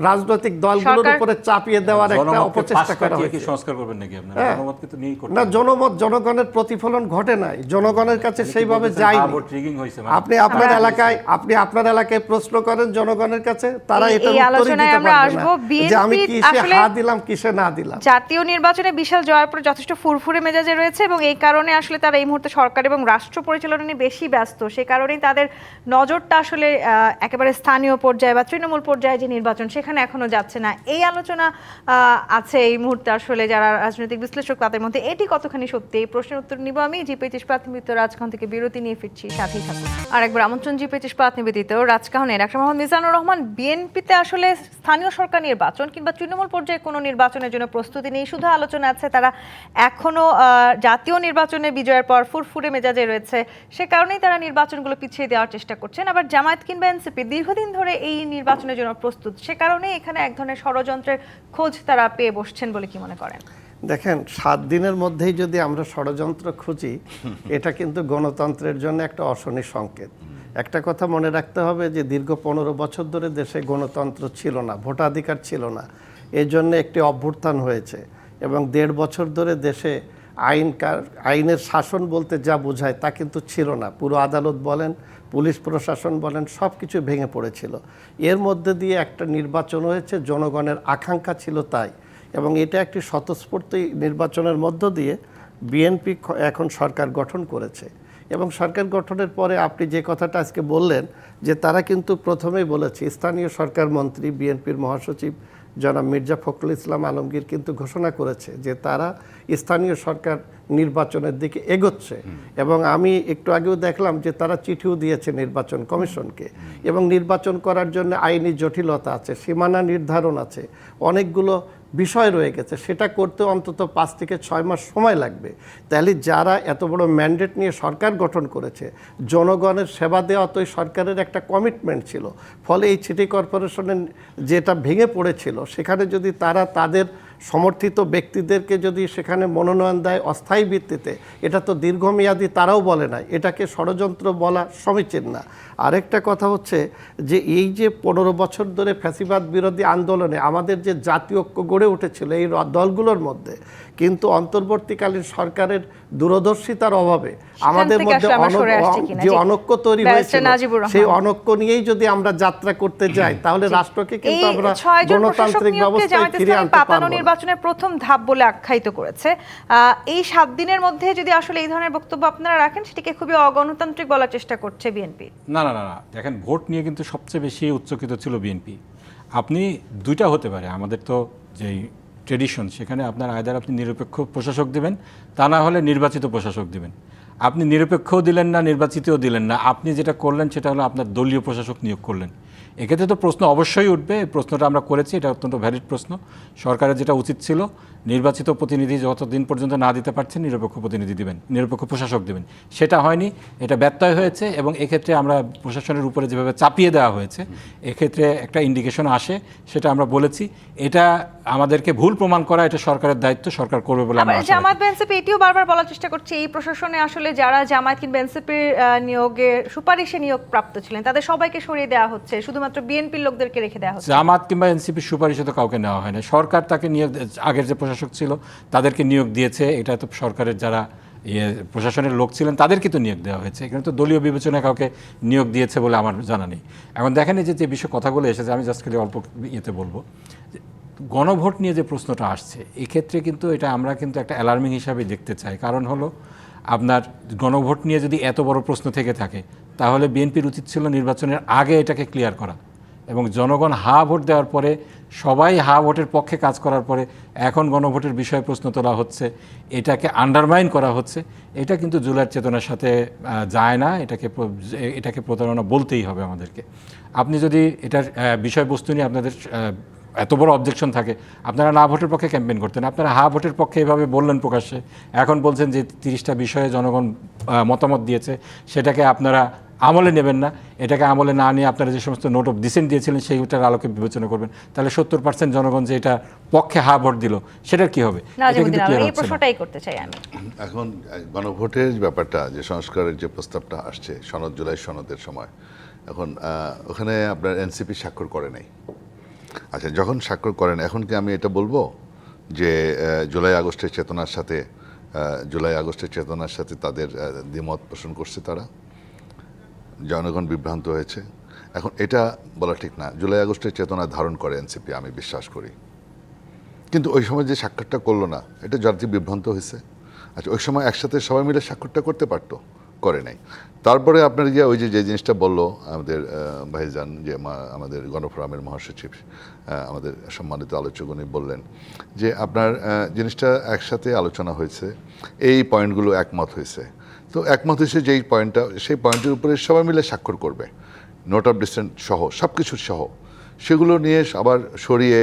রাজনৈতিক দলগুলোর সরকার- উপরে চাপিয়ে দেওয়ার একটা জনমতকে অপচেষ্টা পাশ করা কাটিয়ে কি হয়েছে। সংস্কার করবেন নাকি আপনারা? হ্যাঁ। জনমতকে তো নিয়েই করতে না, হবে। জনমত জনগণের প্রতিফলন ঘটে নাই, জনগণের কাছে সেইভাবে বলতেছেন, যায়নি। ভোট rigging হয়েছে মানে। আপনি আপনার এলাকায় প্রশ্ন করেন জনগণের কাছে, তারা এই- এটা এই উত্তরই আলোচনায় দিতে আমরা পারবে আসবো। না যে আমি BNP কিসে আসলে হা দিলাম কিসে না দিলাম। জাতীয় নির্বাচনে বিশাল জয়ের পর যথেষ্ট ফুরফুরে মেজাজে রয়েছে এবং এই কারণে আসলে তারা এই মুহূর্তে সরকার এবং রাষ্ট্র পরিচালনা নিয়ে বেশি ব্যস্ত। সে কারণেই তাদের নজরটা আসলে একেবারে স্থানীয় পর্যায়ে বা তৃণমূল পর্যায়ে যে নির্বাচন, সেখানে এখনো যাচ্ছে না। এই আলোচনা আছে এই মুহূর্তে আসলে যারা রাজনৈতিক বিশ্লেষক তাদের মধ্যে। এটি কতখানি সত্যি, এই প্রশ্নের উত্তর নিব আমি। জি25 প্রাথমিক রাজকাহন থেকে বিরতি নিয়ে ফিরছি, সাথেই থাকুন। আর একবার আমন্ত্রণ জি25 প্রাথমিক রাজকাহনে। ডাক্তার মোহাম্মদ মিজানুর রহমান, বিএনপিতে আসলে স্থানীয় সরকার নির্বাচন কিংবা তৃণমূল পর্যায়ে কোনো নির্বাচনের জন্য প্রস্তুতি নেই, শুধু আলোচনা আছে তারা এখনো জাতীয় নির্বাচনে বিজয়ের পর ফুরফুরে মেজাজে রয়েছে। সে কারণেই তারা নির্বাচনগুলো পিছিয়ে দেওয়ার চেষ্টা করছেন। আবার জামায়াত কিংবা এনসিপি দীর্ঘদিন ধরে এই নির্বাচনের জন্য প্রস্তুত। সে কারণেই এখানে এক ধরনের ষড়যন্ত্রের খোঁজ তারা পেয়ে বসছেন বলে কি মনে করেন? দেখেন, 7 দিনের মধ্যেই যদি আমরা ষড়যন্ত্র খুঁজি, এটা কিন্তু গণতন্ত্রের জন্য একটা অশনি সংকেত। একটা কথা মনে রাখতে হবে যে দীর্ঘ 15 বছর ধরে দেশে গণতন্ত্র ছিল না, ভোটাধিকার ছিল না। এই জন্য একটি অভ্যুত্থান হয়েছে এবং 1.5 বছর ধরে দেশে আইনের শাসন বলতে যা বোঝায় তা কিন্তু ছিল না। পুরো আদালত বলেন, পুলিশ প্রশাসন বলেন, সব কিছু ভেঙে পড়েছিল। এর মধ্যে দিয়ে একটা নির্বাচন হয়েছে, জনগণের আকাঙ্ক্ষা ছিল তাই। এবং এটা একটি স্বতঃস্ফূর্ত নির্বাচনের মধ্য দিয়ে বিএনপি এখন সরকার গঠন করেছে। এবং সরকার গঠনের পরে আপনি যে কথাটা আজকে বললেন যে তারা কিন্তু প্রথমেই বলেছে, স্থানীয় সরকার মন্ত্রী বিএনপির মহাসচিব জনাব মির্জা ফখরুল ইসলাম আলমগীর কিন্তু ঘোষণা করেছে যে তারা স্থানীয় সরকার নির্বাচনের দিকে এগোচ্ছে। এবং আমি একটু আগেও দেখলাম যে তারা চিঠিও দিয়েছে নির্বাচন কমিশনকে। এবং নির্বাচন করার জন্য আইনি জটিলতা আছে, সীমানা নির্ধারণ আছে, অনেকগুলো বিষয় রয়ে গেছে। সেটা করতে অন্তত 5 থেকে 6 মাস সময় লাগবে। তাহলে যারা এত বড় ম্যান্ডেট নিয়ে সরকার গঠন করেছে, জনগণের সেবা দেওয়া তো এই সরকারের একটা কমিটমেন্ট ছিল। ফলে এই সিটি কর্পোরেশনের যেটা ভেঙে পড়েছিল, সেখানে যদি তারা তাদের সমর্থিত ব্যক্তিদেরকে যদি সেখানে মনোনয়ন দেয় অস্থায়ী ভিত্তিতে, এটা তো দীর্ঘমেয়াদী তারাও বলে না, এটাকে ষড়যন্ত্র বলা সমীচীন না। আরেকটা কথা হচ্ছে যে এই যে 15 বছর ধরে ফ্যাসিবাদ বিরোধী আন্দোলনে আমাদের যে জাতীয় ঐক্য গড়ে উঠেছিল এই দলগুলোর মধ্যে, কিন্তু অন্তর্বর্তীকালীন সরকারের দূরদর্শিতার অভাবে আমাদের থেকে মধ্যে আসলে আমরা সরে আসছি কিনা? যে জি। অনৈক্য তৈরি ব্যারিস্টার হয়েছিল, নাজিবুর রহমান। সেই অনৈক্য নিয়েই যদি আমরা যাত্রা করতে যাই, তাহলে রাষ্ট্রকে কিন্তু এই আমরা 6 জন প্রশাসক গণতান্ত্রিক নিয়োগকে ব্যবস্থায় জামায়াত ফিরিয়ে ইসলামী আনতে পাতানো পারবো না। নির্বাচনের প্রথম ধাপ বলে আখ্যায়িত করেছে। এই 7 দিনের মধ্যে যদি আসলে এই ধরনের বক্তব্য আপনারা রাখেন, সেটিকে খুবই অগণতান্ত্রিক বলার চেষ্টা করছে বিএনপি। না না না না, দেখেন, ভোট নিয়ে কিন্তু সবচেয়ে বেশি উচ্চকিত ছিল বিএনপি। আপনি দুইটা হতে পারে, আমাদের তো যেই ট্রেডিশন, সেখানে আপনার আয়দার আপনি নিরপেক্ষ প্রশাসক দিবেন, তা না হলে নির্বাচিত প্রশাসক দিবেন। আপনি নিরপেক্ষও দিলেন না, নির্বাচিতও দিলেন না, আপনি যেটা করলেন সেটা হলো আপনার দলীয় প্রশাসক নিয়োগ করলেন। এক্ষেত্রে তো প্রশ্ন অবশ্যই উঠবে, এই প্রশ্নটা আমরা করেছি, এটা অত্যন্ত ভ্যালিড প্রশ্ন। সরকারের যেটা উচিত ছিল, নির্বাচিত প্রতিনিধি যতদিন পর্যন্ত না দিতে পারছেন নিরপেক্ষ প্রতিনিধি দিবেন, নিরপেক্ষ প্রশাসক দিবেন। সেটা হয়নি, এটা ব্যত্যয় হয়েছে। এবং এক্ষেত্রে আমরা প্রশাসনের উপরে যেভাবে চাপিয়ে দেওয়া হয়েছে, এক্ষেত্রে একটা ইন্ডিকেশন আসে, সেটা আমরা বলেছি। এটা আমাদেরকে ভুল প্রমাণ করা, এটা সরকারের দায়িত্ব, সরকার করবে বলে আমরা আশা রাখি। জামায়াত এনসিপি এটিও বারবার বলার চেষ্টা করছে, এই প্রশাসনে আসলে যারা জামায়াত কিংবা এনসিপির নিয়োগে সুপারিশে নিয়োগ প্রাপ্ত ছিলেন তাদের সবাইকে সরিয়ে দেওয়া হচ্ছে, শুধুমাত্র বিএনপির লোকদেরকে রেখে দেওয়া হচ্ছে। জামাত কিংবা এনসিপির সুপারিশে তো কাউকে নেওয়া হয় না, সরকার তাকে নিয়োগ, আগের যে প্রশাসক ছিল তাদেরকে নিয়োগ দিয়েছে। এটা তো সরকারের যারা প্রশাসনের লোক ছিলেন তাদেরকে তো নিয়োগ দেওয়া হয়েছে, এখানে তো দলীয় বিবেচনায় কাউকে নিয়োগ দিয়েছে বলে আমার জানা নেই। এখন দেখেন, এই যে বিষয় কথাগুলো এসেছে, আমি জাস্ট খালি অল্প ইয়েতে বলবো, গণভোট নিয়ে যে প্রশ্নটা আসছে, এক্ষেত্রে কিন্তু এটা আমরা কিন্তু একটা অ্যালার্মিং হিসাবে দেখতে চাই। কারণ হলো, আপনার গণভোট নিয়ে যদি এত বড় প্রশ্ন থেকে থাকে, তাহলে বিএনপির উচিত ছিল নির্বাচনের আগে এটাকে ক্লিয়ার করা। এবং জনগণ হা ভোট দেওয়ার পরে, সবাই হা ভোটের পক্ষে কাজ করার পরে এখন গণভোটের বিষয়ে প্রশ্ন তোলা হচ্ছে, এটাকে আন্ডারমাইন করা হচ্ছে। এটা কিন্তু জুলাইয়ের চেতনার সাথে যায় না, এটাকে প্রতারণা বলতেই হবে আমাদেরকে। আপনি যদি এটার বিষয়বস্তু নিয়ে আপনাদের এত বড় অবজেকশন থাকে, আপনারা না ভোটের পক্ষে ক্যাম্পেইন করতেন, আপনারা হা ভোটের পক্ষে এভাবে বললেন প্রকাশ্যে। এখন বলছেন যে 30টা বিষয়ে জনগণ মতামত দিয়েছে, সেটাকে আপনারা আমলে নেবেন না, এটাকে আমলে না নিয়ে আপনারা যে সমস্ত নোট অফ ডিসেন্ট দিয়েছিলেন সেইটার আলোকে বিবেচনা করবেন, তাহলে 70% জনগণ যে এটা পক্ষে হা ভোট দিল সেটার কি হবে? এটা কিন্তু নাজিমুদ্দিন clear আলম, এই হচ্ছে না। প্রশ্নটাই করতে চাই আমি। এখন গণভোটের ব্যাপারটা, যে সংস্কারের যে প্রস্তাবটা আসছে সনদ, জুলাই সনদের সময়, এখন ওখানে আপনার এনসিপি স্বাক্ষর করে নাই। আচ্ছা, যখন স্বাক্ষর করেন, এখন কি আমি এটা বলবো যে জুলাই আগস্টের চেতনার সাথে তাদের দ্বিমত পোষণ করছে, তারা জনগণ বিভ্রান্ত হয়েছে? এখন এটা বলা ঠিক না। জুলাই আগস্টের চেতনা ধারণ করে এনসিপি, আমি বিশ্বাস করি, কিন্তু ওই সময় যে স্বাক্ষরটা করলো না, এটা জাতি বিভ্রান্ত হয়েছে। আচ্ছা, ওই সময় একসাথে সবাই মিলে স্বাক্ষরটা করতে পারতো, করে নাই। তারপরে আপনার গিয়ে ওই যে জিনিসটা বললো আমাদের ভাইজান, যে আমাদের গণফোরামের মহাসচিব, আমাদের সম্মানিত আলোচক, উনি বললেন যে আপনার জিনিসটা একসাথে আলোচনা হয়েছে, এই পয়েন্টগুলো একমত হয়েছে। তো একমত হয়েছে যেই পয়েন্টটা, সেই পয়েন্টের উপরে সবাই মিলে স্বাক্ষর করবে, নোট অফ ডিসেন্ট সহ সব কিছু সহ, সেগুলো নিয়ে আবার সরিয়ে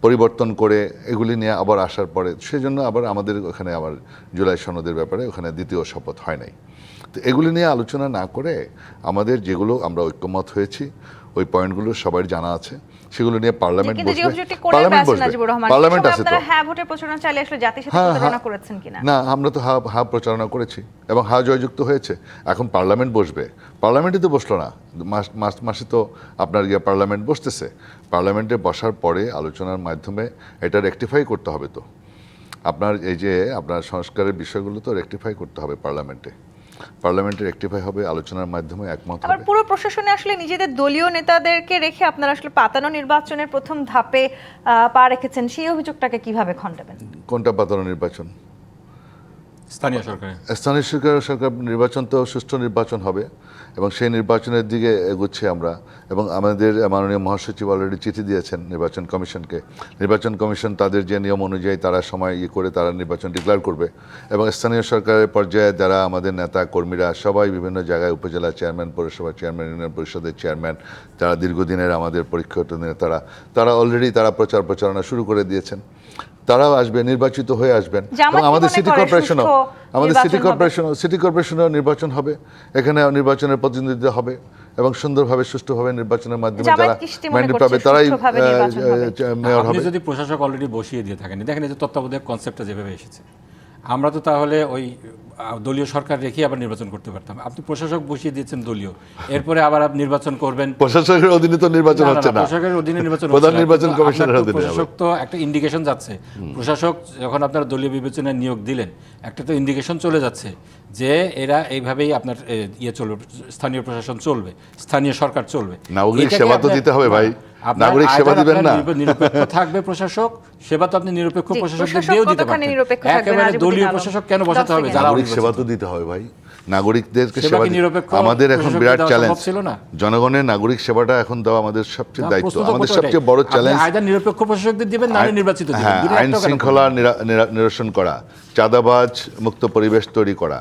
পরিবর্তন করে এগুলি নিয়ে আবার আসার পরে, সেজন্য আবার আমাদের ওখানে আবার জুলাই সনদের ব্যাপারে ওখানে দ্বিতীয় শপথ হয় নাই। তো এগুলি নিয়ে আলোচনা না করে আমাদের যেগুলো আমরা ঐক্যমত হয়েছি, ওই পয়েন্টগুলো সবার জানা আছে, সেগুলো নিয়ে পার্লামেন্ট কিন্তু যে বসবে। অভিযোগটি করে পার্লামেন্ট আছেন বসবে, নাজিবুর রহমান, পার্লামেন্ট আছে তো। আপনারা হ্যাঁ ভোটের প্রচারণা চালিয়ে আসলে জাতির সাথে হ্যাঁ, প্রচারণা হ্যাঁ। করেছেন কিনা? না, আমরা তো হা প্রচারণা করেছি এবং হা জয়যুক্ত হয়েছে। এখন পার্লামেন্ট বসবে, পার্লামেন্টে তো বসলো না, মাসে তো আপনার গিয়ে পার্লামেন্ট বসতেছে। পার্লামেন্টে বসার পরে আলোচনার মাধ্যমে এটা রেকটিফাই করতে হবে। তো আপনার এই যে আপনার সংস্কারের বিষয়গুলো তো রেকটিফাই করতে হবে পার্লামেন্টে রেকটিফাই হবে, আলোচনার মাধ্যমে একমত আবার হবে। পুরো প্রশাসনে আসলে নিজেদের দলীয় নেতাদেরকে রেখে আপনারা আসলে পাতানো নির্বাচনের প্রথম ধাপে পা রেখেছেন, সেই অভিযোগটাকে কিভাবে খণ্ডাবেন? কোনটা পাতানো নির্বাচন? স্থানীয় সরকারে স্থানীয় সরকার নির্বাচন তো সুষ্ঠু নির্বাচন হবে এবং সেই নির্বাচনের দিকে এগোচ্ছি আমরা। এবং আমাদের মাননীয় মহাসচিব অলরেডি চিঠি দিয়েছেন নির্বাচন কমিশনকে। নির্বাচন কমিশন তাদের যে নিয়ম অনুযায়ী তারা সময় করে তারা নির্বাচন ডিক্লেয়ার করবে। এবং স্থানীয় সরকারের পর্যায়ে যারা আমাদের নেতা কর্মীরা সবাই বিভিন্ন জায়গায়, উপজেলা চেয়ারম্যান, পৌরসভা চেয়ারম্যান, ইউনিয়ন পরিষদের চেয়ারম্যান, যারা দীর্ঘদিনের আমাদের পরীক্ষিত নেতারা, তারা অলরেডি তারা প্রচারণা শুরু করে দিয়েছেন। তারাও আসবে, নির্বাচিত হয়ে আসবেন। জামাত এবং আমাদের কি মনে সিটি করে কর্পোরেশনও সুষ্ঠু আমাদের নির্বাচন হবে? সিটি কর্পোরেশনেও নির্বাচন হবে, এখানে নির্বাচনের প্রতিনিধিত্ব হবে এবং সুন্দরভাবে সুষ্ঠুভাবে নির্বাচনের মাধ্যমে জামাত যারা কিসটি মনে ম্যান্ডেট করছে পাবে তারাই সুষ্ঠুভাবে নির্বাচন হবে? মেয়র আপনি হবে। যদি প্রশাসক অলরেডি বসিয়ে দিয়ে থাকেন, দেখেন এই যে তত্ত্বাবধায়ক কনসেপ্টটা যেভাবে এসেছে, আমরা তো তাহলে ওই দলীয় সরকার রেখে আবার নির্বাচন করতে পারতাম। আপনি প্রশাসক বসিয়ে দিয়েছেন দলীয়, এরপরে আবার আপনি নির্বাচন করবেন। প্রশাসকের অধীনে তো নির্বাচন হচ্ছে না, প্রশাসকের অধীনে নির্বাচন প্রধান হচ্ছে না, নির্বাচন কিন্তু কমিশনের আপনার তো অধীনে হবে। প্রশাসক তো একটা ইন্ডিকেশন যাচ্ছে। প্রশাসক যখন আপনার দলীয় বিবেচনায় নিয়োগ দিলেন, একটা তো ইন্ডিকেশন চলে যাচ্ছে যে এরা এইভাবেই আপনার চলবে, স্থানীয় প্রশাসন চলবে, স্থানীয় সরকার চলবে। নাগরিক এটাকে সেবা তো আপনার- দিতে হবে ভাই, আপনার নাগরিক সেবা either দিবেন আপনার না। নিরপেক্ষ থাকবে প্রশাসক, সেবা তো আপনি নিরপেক্ষ জি, প্রশাসকদের প্রশাসক দিয়েও দিতে কতখানি পারতেন। নিরপেক্ষ থাকবে একেবারে নাজিমুদ্দিন দলীয় আলম? প্রশাসক কেন 10 বসাতে হবে? সেকেন্ড। যারা নাগরিক সেবা অনির্বাচিত। তো দিতে হবে ভাই, নাগরিকদেরকে সেবা সেবা কি নিরপেক্ষ আমাদের এখন প্রশাসকদের বিরাট দেওয়া চ্যালেঞ্জ। সম্ভব ছিল না? জনগণের নাগরিক সেবাটা এখন দেওয়া আমাদের সবচেয়ে না, দায়িত্ব, প্রশ্ন তো আমাদের করতে সবচেয়ে ওটাই। বড় আপনি চ্যালেঞ্জ। আইদার নিরপেক্ষ প্রশাসকদের দিবেন, না নির্বাচিত দিবেন। হ্যাঁ, দুটোর আইন একটাও কেন শৃঙ্খলা করবেন? নিরসন করা, চাঁদাবাজ মুক্ত পরিবেশ তৈরি করা,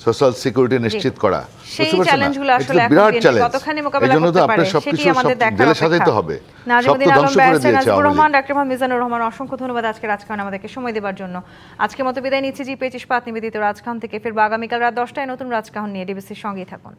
সোশ্যাল সিকিউরিটি নিশ্চিত করা, সেই বুঝতে পারছেন না? চ্যালেঞ্জগুলো এটা তো আসলে এখন বিরাট BNP চ্যালেঞ্জ। কতখানি মোকাবেলা এই জন্য তো করতে আপনার পারে, সবকিছু সেটি আমাদের দেখার জেলে অপেক্ষা। সাজাইতে হবে, সব নাজিমুদ্দিন তো আলম, ধ্বংস করে ব্যারিস্টার দিয়েছে নাজিবুর আওয়ামী রহমান, লীগ। ডাক্তার মোহাম্মদ মিজানুর রহমান, অসংখ্য ধন্যবাদ আজকে রাজকাহন আমাদেরকে সময় দেওয়ার জন্য। আজকের মতো বিদায় নিচ্ছি জি25 নিবেদিত রাজকাহন থেকে। ফিরবো আগামীকাল রাত 10টায় নতুন রাজকাহন নিয়ে। ডিবিসির সঙ্গেই থাকুন।